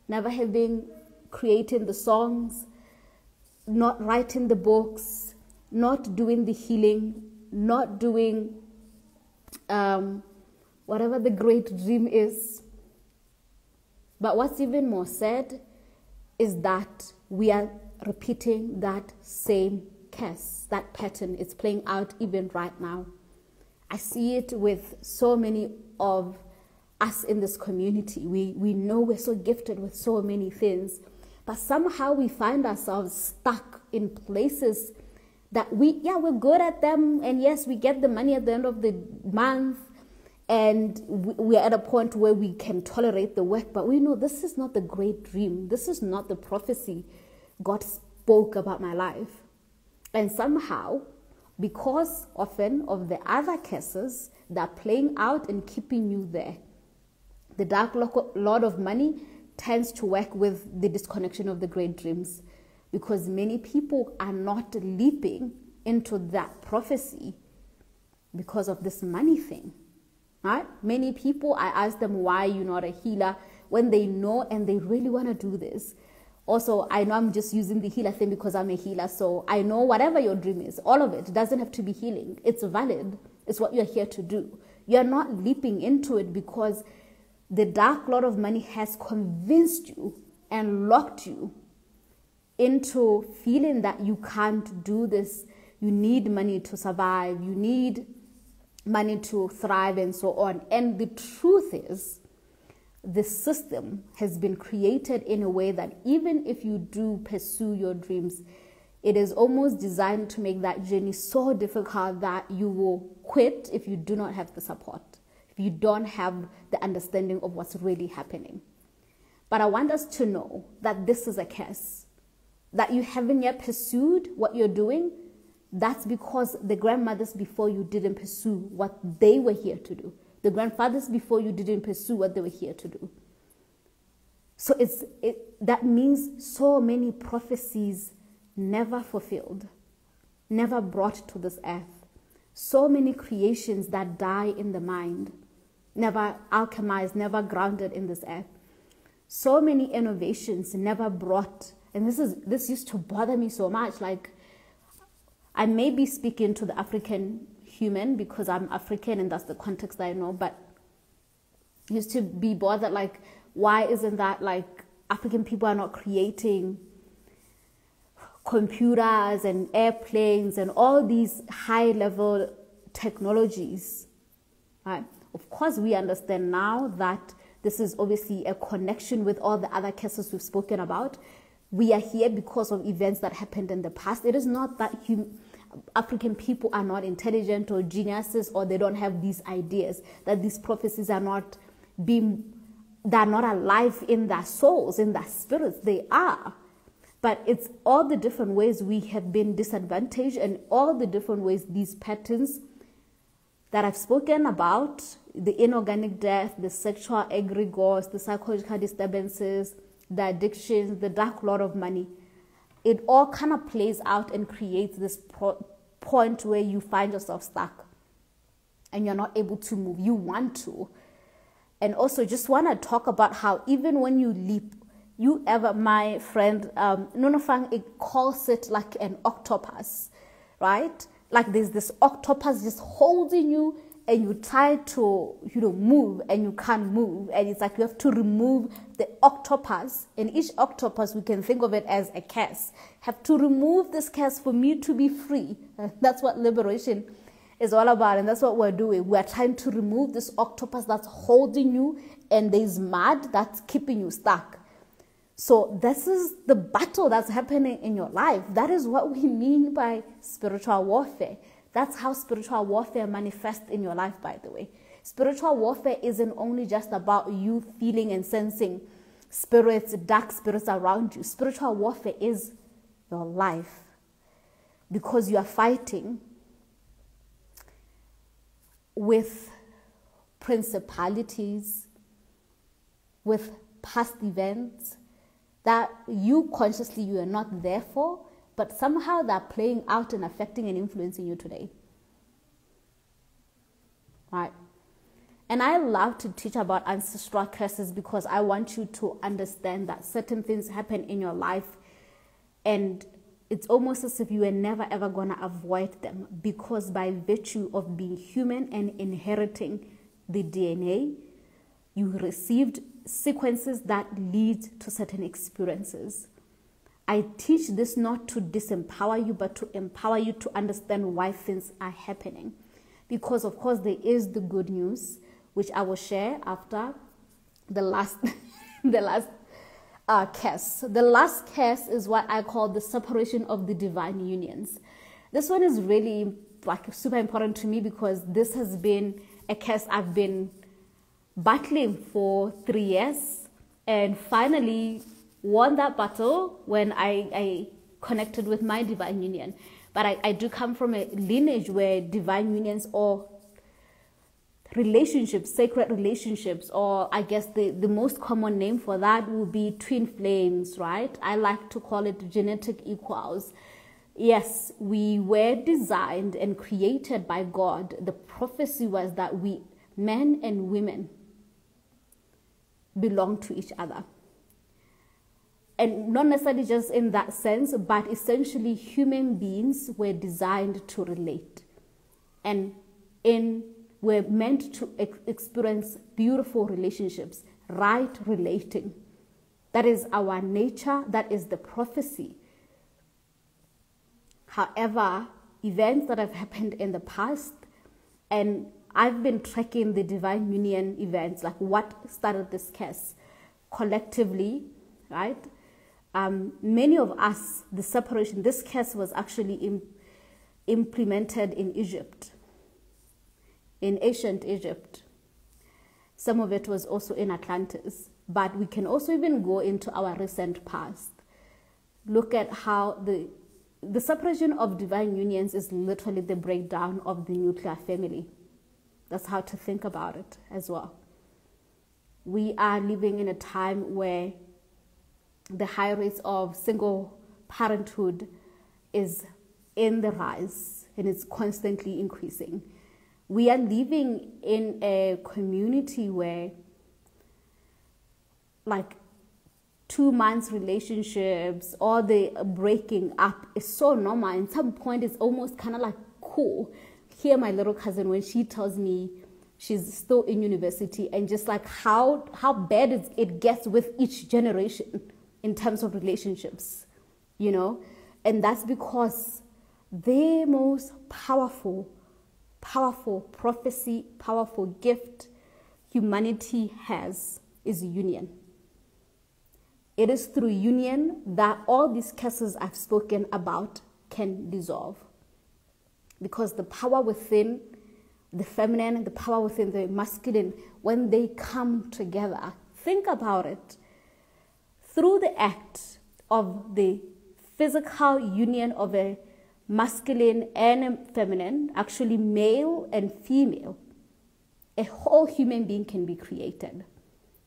never having created the songs, not writing the books, not doing the healing, not doing whatever the great dream is. But what's even more sad is that we are repeating that same curse, that pattern. It's playing out even right now. I see it with so many of us in this community. We know we're so gifted with so many things, but somehow we find ourselves stuck in places that we're good at them, and yes, we get the money at the end of the month, and we're at a point where we can tolerate the work, but we know this is not the great dream. This is not the prophecy God spoke about my life. And somehow, because often of the other curses that are playing out and keeping you there, the dark lord of money tends to work with the disconnection of the great dreams, because many people are not leaping into that prophecy because of this money thing. Right? Many people, I ask them, why you're not a healer, when they know and they really want to do this. Also, I know I'm just using the healer thing because I'm a healer, so I know whatever your dream is, all of it doesn't have to be healing. It's valid. It's what you're here to do. You're not leaping into it because the dark lord of money has convinced you and locked you into feeling that you can't do this. You need money to survive. You need money to thrive and so on. And the truth is, the system has been created in a way that even if you do pursue your dreams, it is almost designed to make that journey so difficult that you will quit if you do not have the support, if you don't have the understanding of what's really happening. But I want us to know that this is a curse, that you haven't yet pursued what you're doing. That's because the grandmothers before you didn't pursue what they were here to do. The grandfathers before you didn't pursue what they were here to do. So that means so many prophecies never fulfilled, never brought to this earth. So many creations that die in the mind, never alchemized, never grounded in this earth. So many innovations never brought, and this used to bother me so much. Like, I may be speaking to the African human because I'm African and that's the context that I know, but used to be bothered, like, why isn't that, like, African people are not creating computers and airplanes and all these high level technologies, right? Of course, we understand now that this is obviously a connection with all the other cases we've spoken about. We are here because of events that happened in the past. It is not that African people are not intelligent or geniuses, or they don't have these ideas, that these prophecies are not they're not alive in their souls, in their spirits. They are. But it's all the different ways we have been disadvantaged, and all the different ways these patterns that I've spoken about, the inorganic death, the sexual egregores, the psychological disturbances, the addictions, the dark lord of money, it all kind of plays out and creates this point where you find yourself stuck and you're not able to move. You want to. And also just want to talk about how even when you leap, my friend, Nonofang, it calls it like an octopus, right? Like there's this octopus just holding you, and you try to, move and you can't move. And it's like you have to remove the octopus. And each octopus, we can think of it as a curse. Have to remove this curse for me to be free. That's what liberation is all about. And that's what we're doing. We're trying to remove this octopus that's holding you, and there's mud that's keeping you stuck. So this is the battle that's happening in your life. That is what we mean by spiritual warfare. That's how spiritual warfare manifests in your life, by the way. Spiritual warfare isn't only just about you feeling and sensing spirits, dark spirits around you. Spiritual warfare is your life, because you are fighting with principalities, with past events that you consciously you are not there for, but somehow they're playing out and affecting and influencing you today. Right? And I love to teach about ancestral curses because I want you to understand that certain things happen in your life, and it's almost as if you were never ever going to avoid them, because by virtue of being human and inheriting the DNA, you received sequences that lead to certain experiences. I teach this not to disempower you, but to empower you to understand why things are happening. Because, of course, there is the good news, which I will share after the last curse. The last curse is what I call the separation of the divine unions. This one is really super important to me, because this has been a curse I've been battling for 3 years, and finally won that battle when I connected with my divine union. But I do come from a lineage where divine unions or relationships, sacred relationships, or I guess the most common name for that would be twin flames, right? I like to call it genetic equals. Yes, we were designed and created by God. The prophecy was that we, men and women, belong to each other. And not necessarily just in that sense, but essentially human beings were designed to relate. And we're meant to experience beautiful relationships, right relating. That is our nature, that is the prophecy. However, events that have happened in the past, and I've been tracking the divine union events, like what started this curse collectively, right? Many of us, the separation, this curse was actually implemented in Egypt, in ancient Egypt. Some of it was also in Atlantis, but we can also even go into our recent past. Look at how the separation of divine unions is literally the breakdown of the nuclear family. That's how to think about it as well. We are living in a time where the high rates of single parenthood is in the rise, and it's constantly increasing. We are living in a community where, like, 2 months relationships or the breaking up is so normal. At some point, it's almost kind of like cool. Here, my little cousin, when she tells me she's still in university, and just like how bad it gets with each generation in terms of relationships, you know, and that's because the most powerful prophecy, powerful gift humanity has is union. It is through union that all these curses I've spoken about can dissolve. Because the power within the feminine and the power within the masculine, when they come together, think about it. Through the act of the physical union of a masculine and a feminine, actually male and female, a whole human being can be created.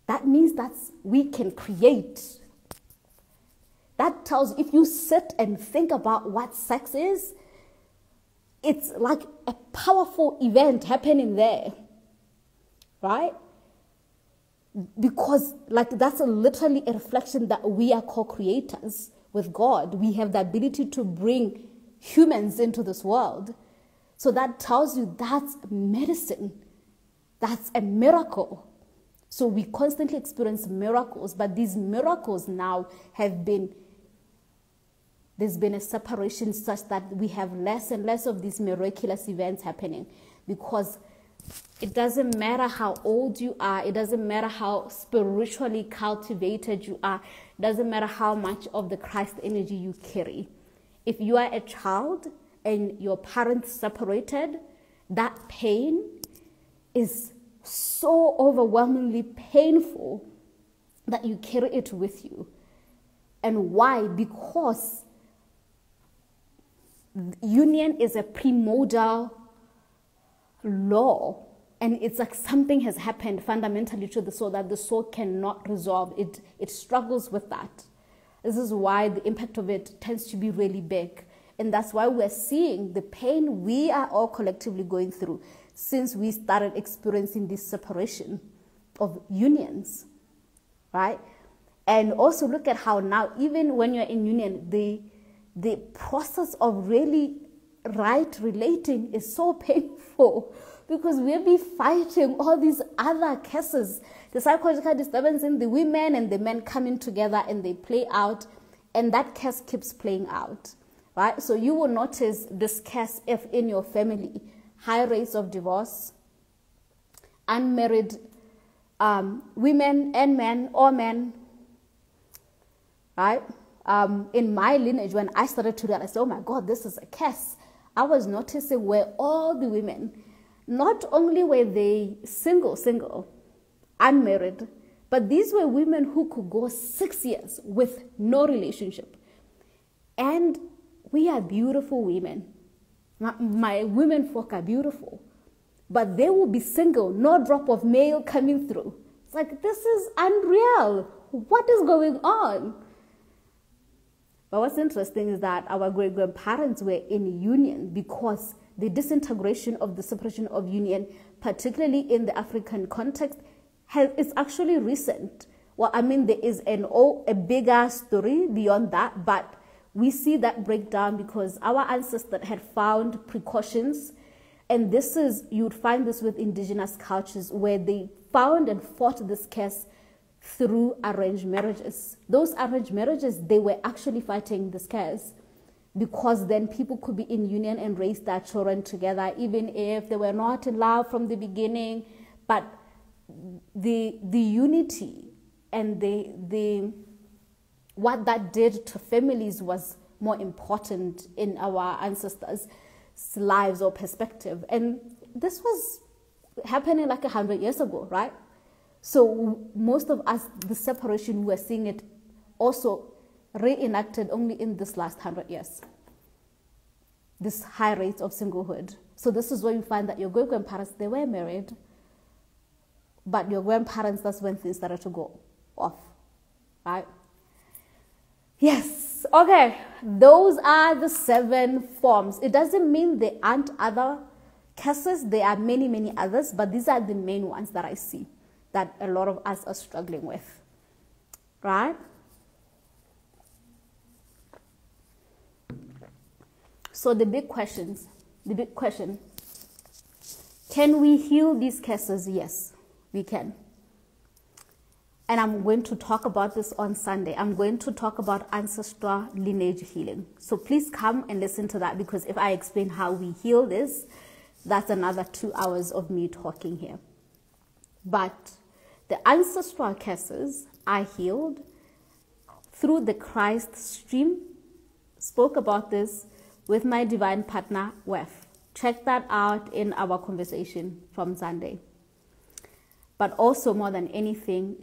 That means that we can create. That tells, if you sit and think about what sex is, it's like a powerful event happening there, right? Because like that's literally a reflection that we are co-creators with God. We have the ability to bring humans into this world. So that tells you that's medicine. That's a miracle. So we constantly experience miracles, but these miracles now there's been a separation such that we have less and less of these miraculous events happening, because it doesn't matter how old you are, it doesn't matter how spiritually cultivated you are, it doesn't matter how much of the Christ energy you carry. If you are a child and your parents separated, that pain is so overwhelmingly painful that you carry it with you. And why? Because union is a primordial law, and it's like something has happened fundamentally to the soul that the soul cannot resolve. It struggles with that. This is why the impact of it tends to be really big, and that's why we're seeing the pain we are all collectively going through since we started experiencing this separation of unions, right? And also look at how now, even when you're in union, the process of really right relating is so painful, because we'll be fighting all these other cases, the psychological disturbance in the women and the men coming together, and they play out, and that case keeps playing out, right? So you will notice this case if in your family, high rates of divorce, unmarried women and men, or men, right? In my lineage, when I started to realize, oh my God, this is a case, I was noticing where all the women, not only were they single, unmarried, but these were women who could go 6 years with no relationship. And we are beautiful women. My women folk are beautiful, but they will be single, no drop of male coming through. It's like, this is unreal. What is going on? But what's interesting is that our great-grandparents were in union, because the disintegration of the separation of union, particularly in the African context, is actually recent. Well, I mean, there is a bigger story beyond that, but we see that breakdown because our ancestors had found precautions, and you'd find this with indigenous cultures, where they found and fought this case through arranged marriages. Those arranged marriages, they were actually fighting this case, because then people could be in union and raise their children together, even if they were not in love from the beginning. But the unity and the what that did to families was more important in our ancestors' lives or perspective. And this was happening like 100 years ago, right? So most of us, the separation, we're seeing it also reenacted only in this last 100 years. This high rate of singlehood. So this is where you find that your great-grandparents, they were married, but your grandparents, that's when things started to go off, right? Yes. Okay, those are the 7 forms. It doesn't mean there aren't other cases. There are many, many others, but these are the main ones that I see that a lot of us are struggling with, right? So the big question, can we heal these cases? Yes, we can. And I'm going to talk about this on Sunday. I'm going to talk about ancestral lineage healing. So please come and listen to that, because if I explain how we heal this, that's another 2 hours of me talking here. But the ancestral cases I healed through the Christ stream. Spoke about this with my divine partner, Wef. Check that out in our conversation from Sunday. But also, more than anything,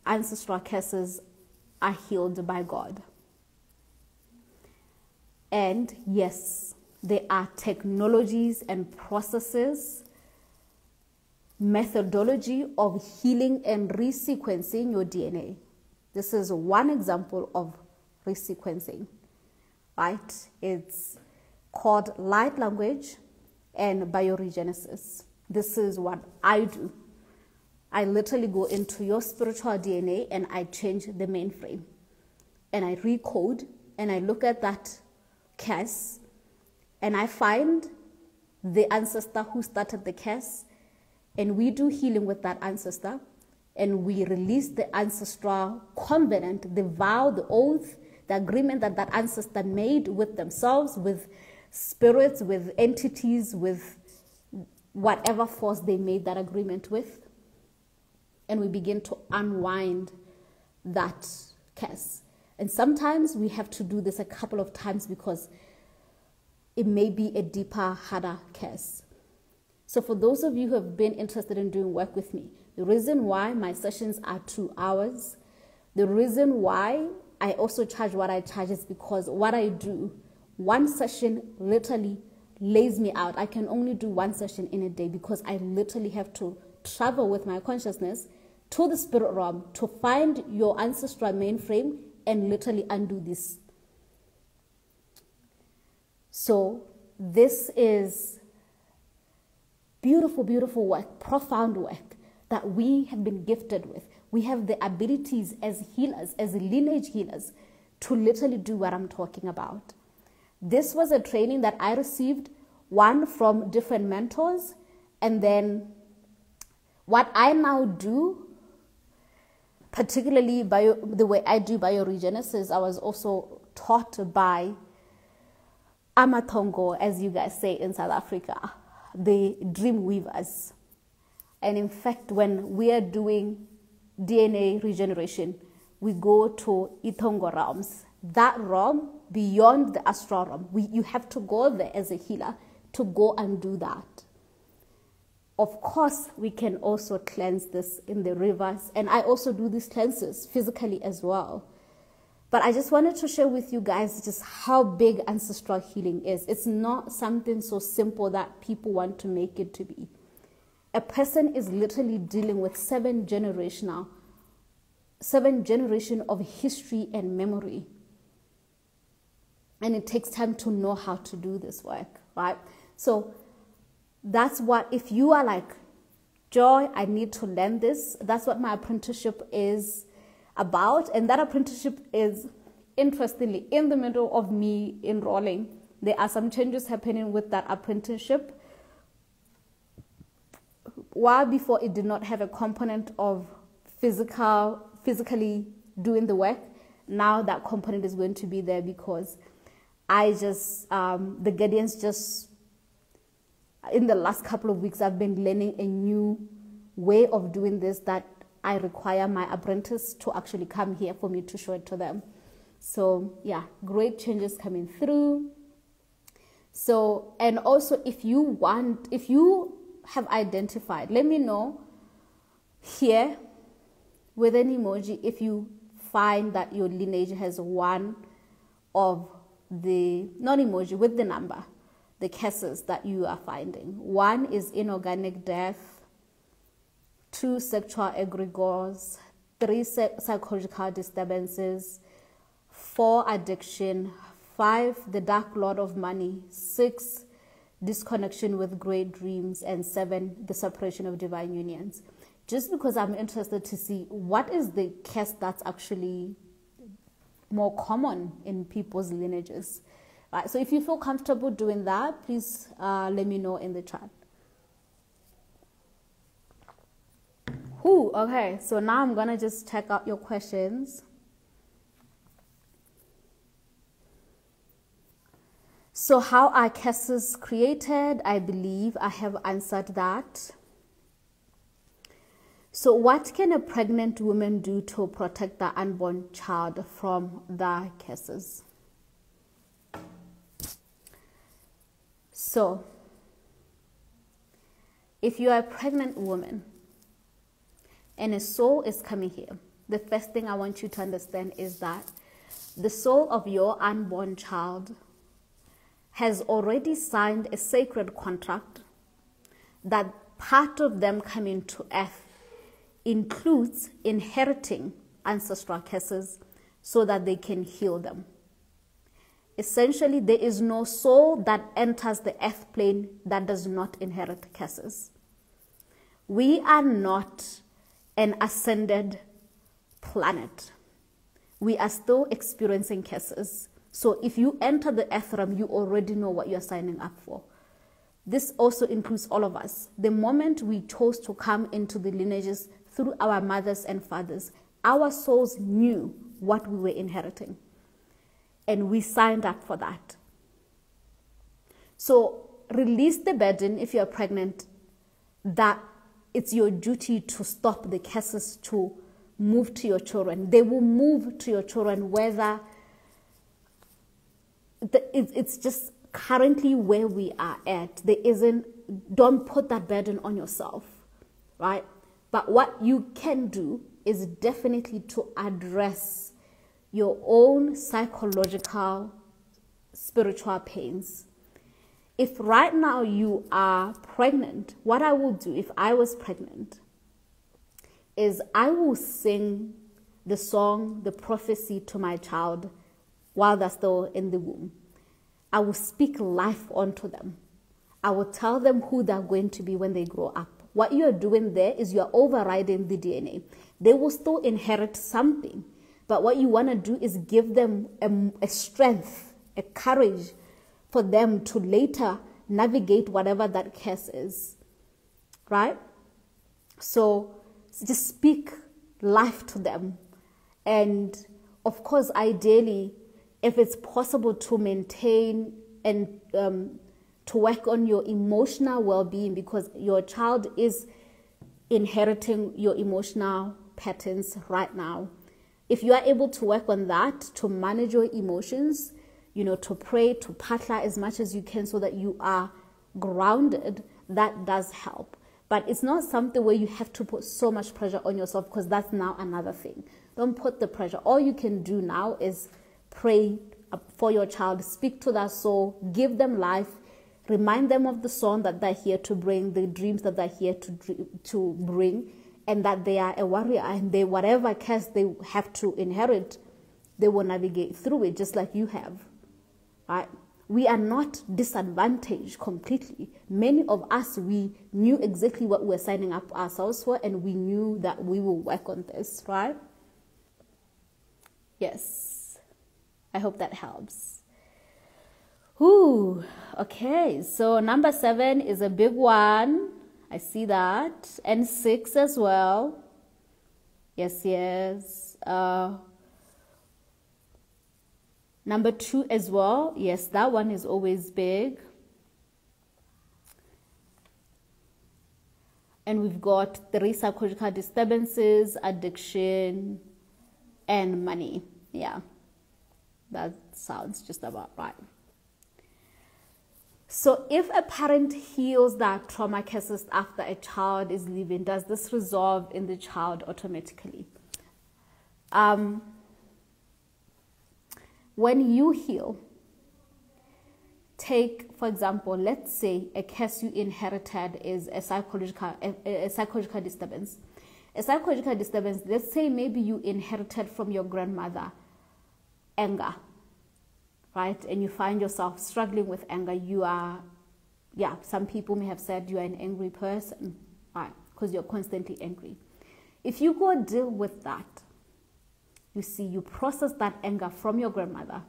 ancestral cases are healed by God. And yes, there are technologies and processes, methodology of healing and resequencing your DNA. This is one example of resequencing, right? It's called light language and bioregenesis. This is what I do. I literally go into your spiritual DNA and I change the mainframe. And I recode and I look at that curse and I find the ancestor who started the curse, and we do healing with that ancestor, and we release the ancestral covenant, the vow, the oath, the agreement that that ancestor made with themselves, with spirits, with entities, with whatever force they made that agreement with. And we begin to unwind that curse. And sometimes we have to do this a couple of times because it may be a deeper, harder curse. So for those of you who have been interested in doing work with me, the reason why my sessions are 2 hours, the reason why I also charge what I charge is because what I do, one session literally lays me out. I can only do one session in a day because I literally have to travel with my consciousness to the spirit realm to find your ancestral mainframe and literally undo this. So this is beautiful, beautiful work, profound work that we have been gifted with. We have the abilities as healers, as lineage healers, to literally do what I'm talking about. This was a training that I received, one from different mentors, and then what I now do, particularly the way I do bioregenesis, I was also taught by Amatongo, as you guys say in South Africa, the dream weavers. And in fact, when we are doing DNA regeneration, we go to Itongo realms. That realm beyond the astral realm. You have to go there as a healer to go and do that. Of course, we can also cleanse this in the rivers. And I also do these cleanses physically as well. But I just wanted to share with you guys just how big ancestral healing is. It's not something so simple that people want to make it to be. A person is literally dealing with 7 generations of history and memory. And it takes time to know how to do this work, right? So that's what, if you are like, Joy, I need to learn this, that's what my apprenticeship is about. And that apprenticeship is, interestingly, in the middle of me enrolling. There are some changes happening with that apprenticeship. While before it did not have a component of physically doing the work, now that component is going to be there because the Guardians just, in the last couple of weeks, I've been learning a new way of doing this that I require my apprentice to actually come here for me to show it to them. So yeah, great changes coming through. So, and also if you have identified, let me know here with an emoji if you find that your lineage has one of the, not emoji, with the number, the cases that you are finding. 1 is inorganic death, 2 sexual egregores, 3 psychological disturbances, 4, addiction. 5, the dark lord of money. 6, disconnection with great dreams. And 7, the separation of divine unions. Just because I'm interested to see what is the curse that's actually more common in people's lineages. Right, so if you feel comfortable doing that, please let me know in the chat. Okay, so now I'm going to just check out your questions. So how are curses created? I believe I have answered that. So what can a pregnant woman do to protect the unborn child from the curses? So if you are a pregnant woman and a soul is coming here, the first thing I want you to understand is that the soul of your unborn child has already signed a sacred contract that part of them coming to earth includes inheriting ancestral curses so that they can heal them. Essentially, there is no soul that enters the earth plane that does not inherit curses. We are not an ascended planet. We are still experiencing curses. So if you enter the earth realm, you already know what you're signing up for. This also includes all of us. The moment we chose to come into the lineages through our mothers and fathers, our souls knew what we were inheriting. And we signed up for that. So release the burden if you're pregnant, that it's your duty to stop the curses to move to your children. They will move to your children whether it's just currently where we are at. Don't put that burden on yourself, right? But what you can do is definitely to address your own psychological, spiritual pains. If right now you are pregnant, what I will do if I was pregnant is I will sing the song, the prophecy to my child while they're still in the womb. I will speak life onto them. I will tell them who they're going to be when they grow up. What you're doing there is you're overriding the DNA. They will still inherit something, but what you want to do is give them a strength, a courage for them to later navigate whatever that curse is, right? So just speak life to them. And of course, ideally, if it's possible to maintain and to work on your emotional well-being, because your child is inheriting your emotional patterns right now. If you are able to work on that, to manage your emotions, to pray, to patla as much as you can so that you are grounded, that does help. But it's not something where you have to put so much pressure on yourself, because that's now another thing. Don't put the pressure. All you can do now is pray for your child, speak to their soul, give them life, remind them of the song that they're here to bring, the dreams that they're here to bring, and that they are a warrior, and whatever curse they have to inherit, they will navigate through it just like you have. Right? We are not disadvantaged completely. Many of us, we knew exactly what we're signing up ourselves for, and we knew that we will work on this, right? Yes. I hope that helps. Okay, so number 7 is a big one. I see that. And 6 as well. Yes. Number 2 as well. Yes, that one is always big. And we've got 3 psychological disturbances, addiction, and money. Yeah, that sounds just about right. So if a parent heals that trauma curses after a child is living, does this resolve in the child automatically? When you heal, take, for example, let's say a curse you inherited is a psychological disturbance. A psychological disturbance, let's say maybe you inherited from your grandmother anger, right? And you find yourself struggling with anger. You are, some people may have said you are an angry person, right? Because you're constantly angry. If you go deal with that, you see, you process that anger from your grandmother,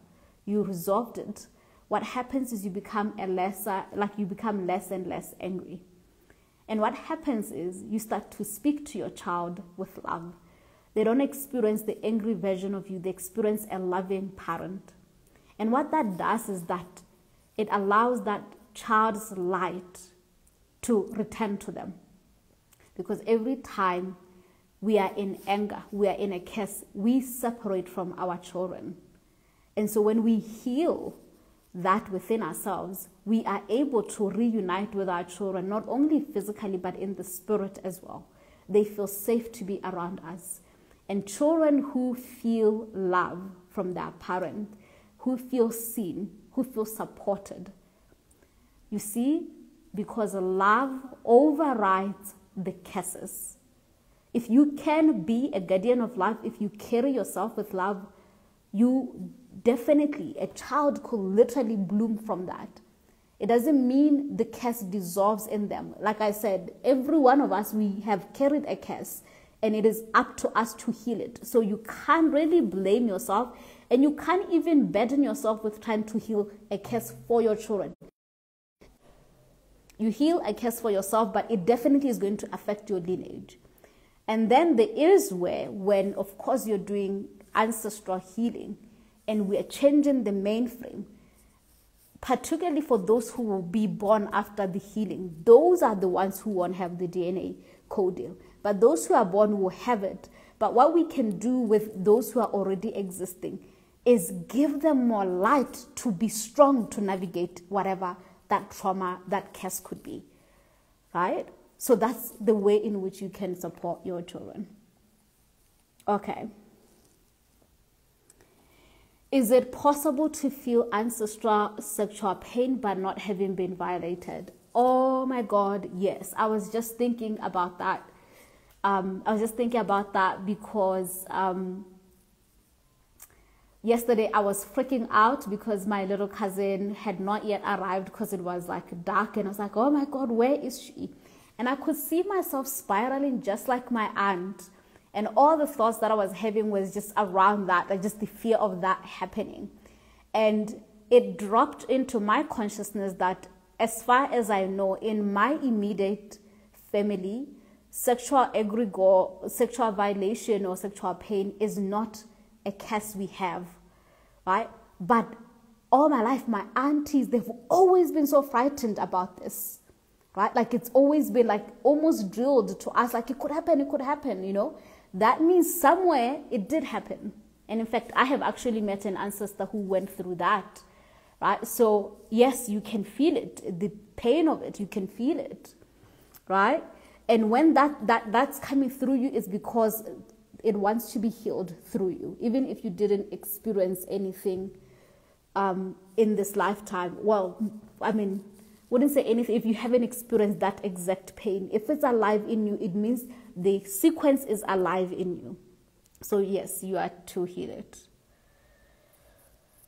you resolved it. What happens is you become less and less angry. And what happens is you start to speak to your child with love. They don't experience the angry version of you. They experience a loving parent. And what that does is that it allows that child's light to return to them. Because every time we are in anger, we are in a curse, we separate from our children. And so when we heal that within ourselves, we are able to reunite with our children, not only physically, but in the spirit as well. They feel safe to be around us. And children who feel love from their parent, who feel seen, who feel supported, you see, because love overrides the curses. If you can be a guardian of love, if you carry yourself with love, you definitely, a child could literally bloom from that. It doesn't mean the curse dissolves in them. Like I said, every one of us, we have carried a curse, and it is up to us to heal it. So you can't really blame yourself, and you can't even burden yourself with trying to heal a curse for your children. You heal a curse for yourself, but it definitely is going to affect your lineage. And then there is where, when of course you're doing ancestral healing and we are changing the mainframe, particularly for those who will be born after the healing, those are the ones who won't have the DNA coding. But those who are born will have it. But what we can do with those who are already existing is give them more light to be strong to navigate whatever that trauma, that curse could be, right? So that's the way in which you can support your children. Okay. Is it possible to feel ancestral sexual pain but not having been violated? Oh my God, yes. I was just thinking about that. Because yesterday I was freaking out because my little cousin had not yet arrived because it was like dark, and I was like, oh my God, where is she? And I could see myself spiraling just like my aunt. And all the thoughts that I was having was just around that, like just the fear of that happening. And it dropped into my consciousness that as far as I know, in my immediate family, sexual egregore, sexual violation or sexual pain is not a curse we have, right? But all my life, my aunties, they've always been so frightened about this, right? Like it's always been like almost drilled to us, like it could happen, you know? That means somewhere it did happen. And in fact, I have actually met an ancestor who went through that, right? So yes, you can feel it, the pain of it, you can feel it, right? And when that's coming through you, it's because it wants to be healed through you, even if you didn't experience anything in this lifetime. Well, I mean, wouldn't say anything if you haven't experienced that exact pain. If it's alive in you, it means the sequence is alive in you. So yes, you are to heal it.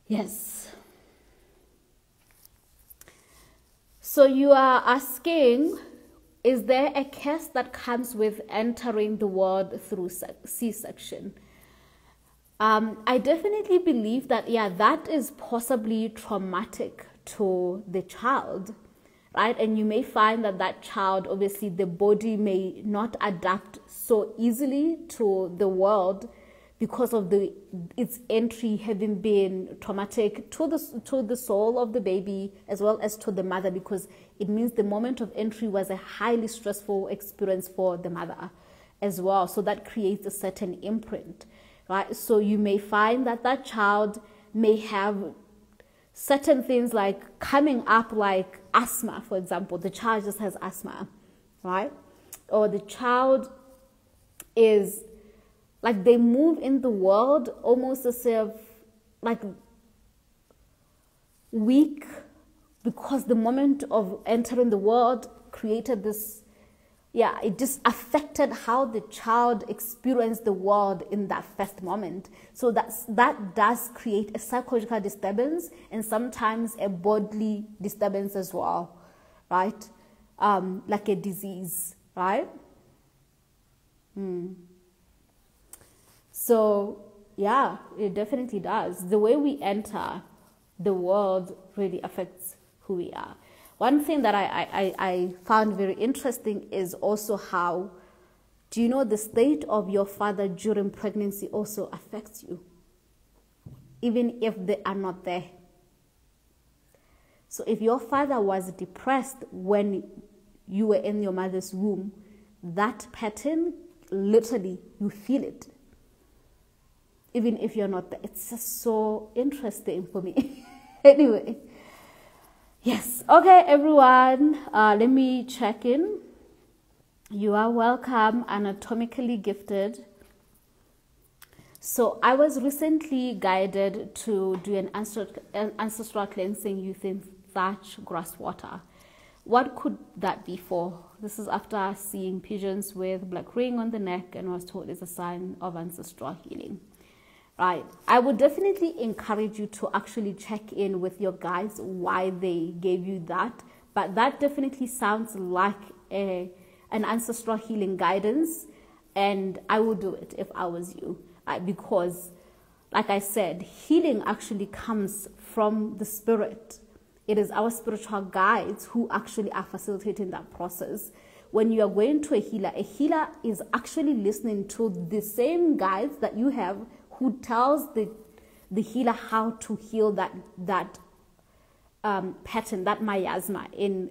Yes. So you are asking, is there a curse that comes with entering the world through C-section? I definitely believe that, yeah, that is possibly traumatic to the child, right? And you may find that that child, obviously the body may not adapt so easily to the world because of its entry having been traumatic to the soul of the baby as well as to the mother, because it means the moment of entry was a highly stressful experience for the mother as well. So that creates a certain imprint, right? So you may find that that child may have certain things like coming up, like asthma, for example. The child just has asthma, right? Or the child is like, they move in the world almost as if like weak, because the moment of entering the world created this yeah, it just affected how the child experienced the world in that first moment. So that does create a psychological disturbance and sometimes a bodily disturbance as well, right? Like a disease, right? So yeah, it definitely does. The way we enter the world really affects who we are. One thing that I found very interesting is also how, do you know, the state of your father during pregnancy also affects you, even if they are not there. So if your father was depressed when you were in your mother's womb, that pattern, literally, you feel it, even if you're not there. It's just so interesting for me. Anyway. Yes. Okay, everyone. Let me check in. You are welcome, anatomically gifted. So I was recently guided to do an ancestral cleansing using thatch grass water. What could that be for? This is after seeing pigeons with black ring on the neck and was told it's a sign of ancestral healing. Right. I would definitely encourage you to actually check in with your guides why they gave you that. But that definitely sounds like an ancestral healing guidance. And I would do it if I was you. Because, like I said, healing actually comes from the spirit. It is our spiritual guides who actually are facilitating that process. When you are going to a healer is actually listening to the same guides that you have, who tells the healer how to heal that pattern, that miasma in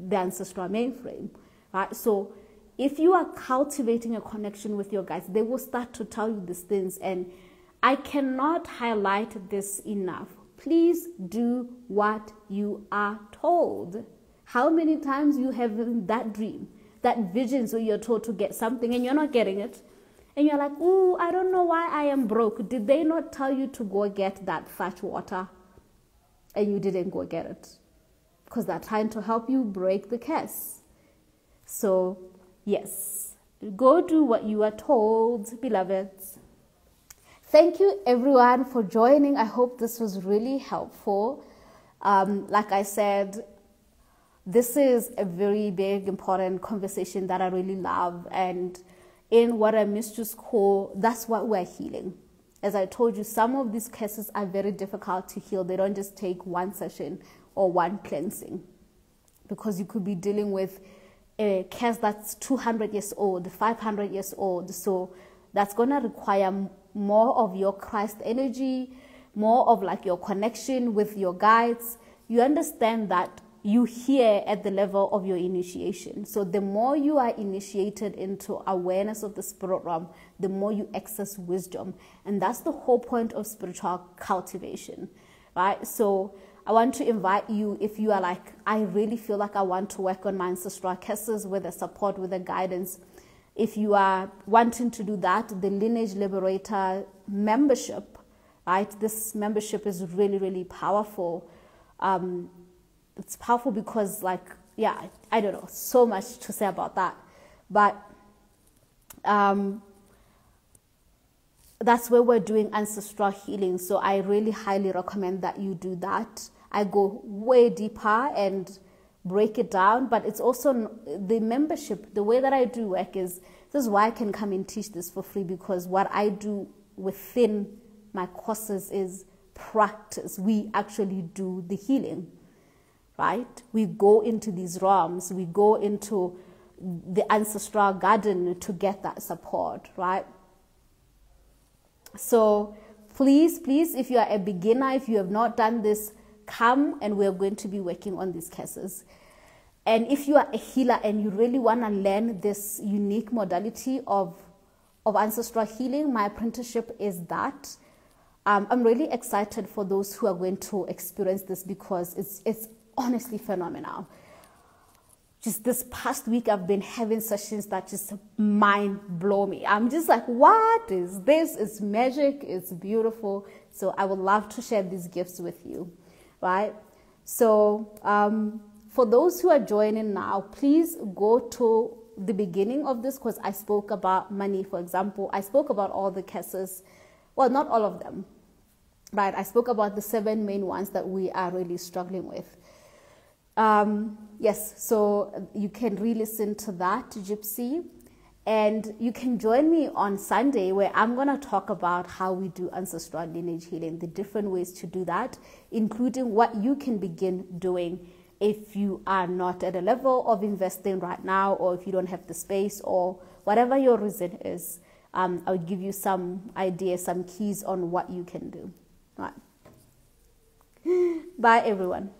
the ancestral mainframe, right? So if you are cultivating a connection with your guides, they will start to tell you these things. And I cannot highlight this enough. Please do what you are told. How many times you have that dream, that vision, so you're told to get something and you're not getting it? And you're like, ooh, I don't know why I am broke. Did they not tell you to go get that thatch water? And you didn't go get it. Because they're trying to help you break the curse. So, yes, go do what you are told, beloveds. Thank you, everyone, for joining. I hope this was really helpful. Like I said, this is a very big, important conversation that I really love. And in what I mistress call, that's what we're healing. As I told you, some of these cases are very difficult to heal. They don't just take one session or one cleansing, because you could be dealing with a case that's 200 years old, 500 years old. So that's going to require more of your Christ energy, more of like your connection with your guides. You understand that you hear at the level of your initiation. So the more you are initiated into awareness of the spirit realm, the more you access wisdom. And that's the whole point of spiritual cultivation, right? So I want to invite you, if you are like, I really feel like I want to work on my ancestral curses with the support, with the guidance. If you are wanting to do that, the Lineage Liberator membership, right? This membership is really, really powerful. It's powerful because, like, yeah, I don't know, so much to say about that. But that's where we're doing ancestral healing. So I really highly recommend that you do that. I go way deeper and break it down, but it's also the membership. The way that I do work is, this is why I can come and teach this for free, because what I do within my courses is practice. We actually do the healing. Right? We go into these realms, we go into the ancestral garden to get that support, right? So please, if you are a beginner, if you have not done this, come and we're going to be working on these cases. And if you are a healer and you really want to learn this unique modality of ancestral healing, my apprenticeship is that. I'm really excited for those who are going to experience this, because it's honestly phenomenal. Just this past week, I've been having sessions that just mind blow me. I'm just like, what is this? It's magic. It's beautiful. So I would love to share these gifts with you, right? So for those who are joining now, please go to the beginning of this because I spoke about money, for example. I spoke about all the cases, well, not all of them, right? I spoke about the 7 main ones that we are really struggling with. Yes, so you can re-listen to that, Gypsy. And you can join me on Sunday where I'm going to talk about how we do ancestral lineage healing, the different ways to do that, including what you can begin doing if you are not at a level of investing right now, or if you don't have the space, or whatever your reason is. I'll give you some ideas, some keys on what you can do. All right. Bye, everyone.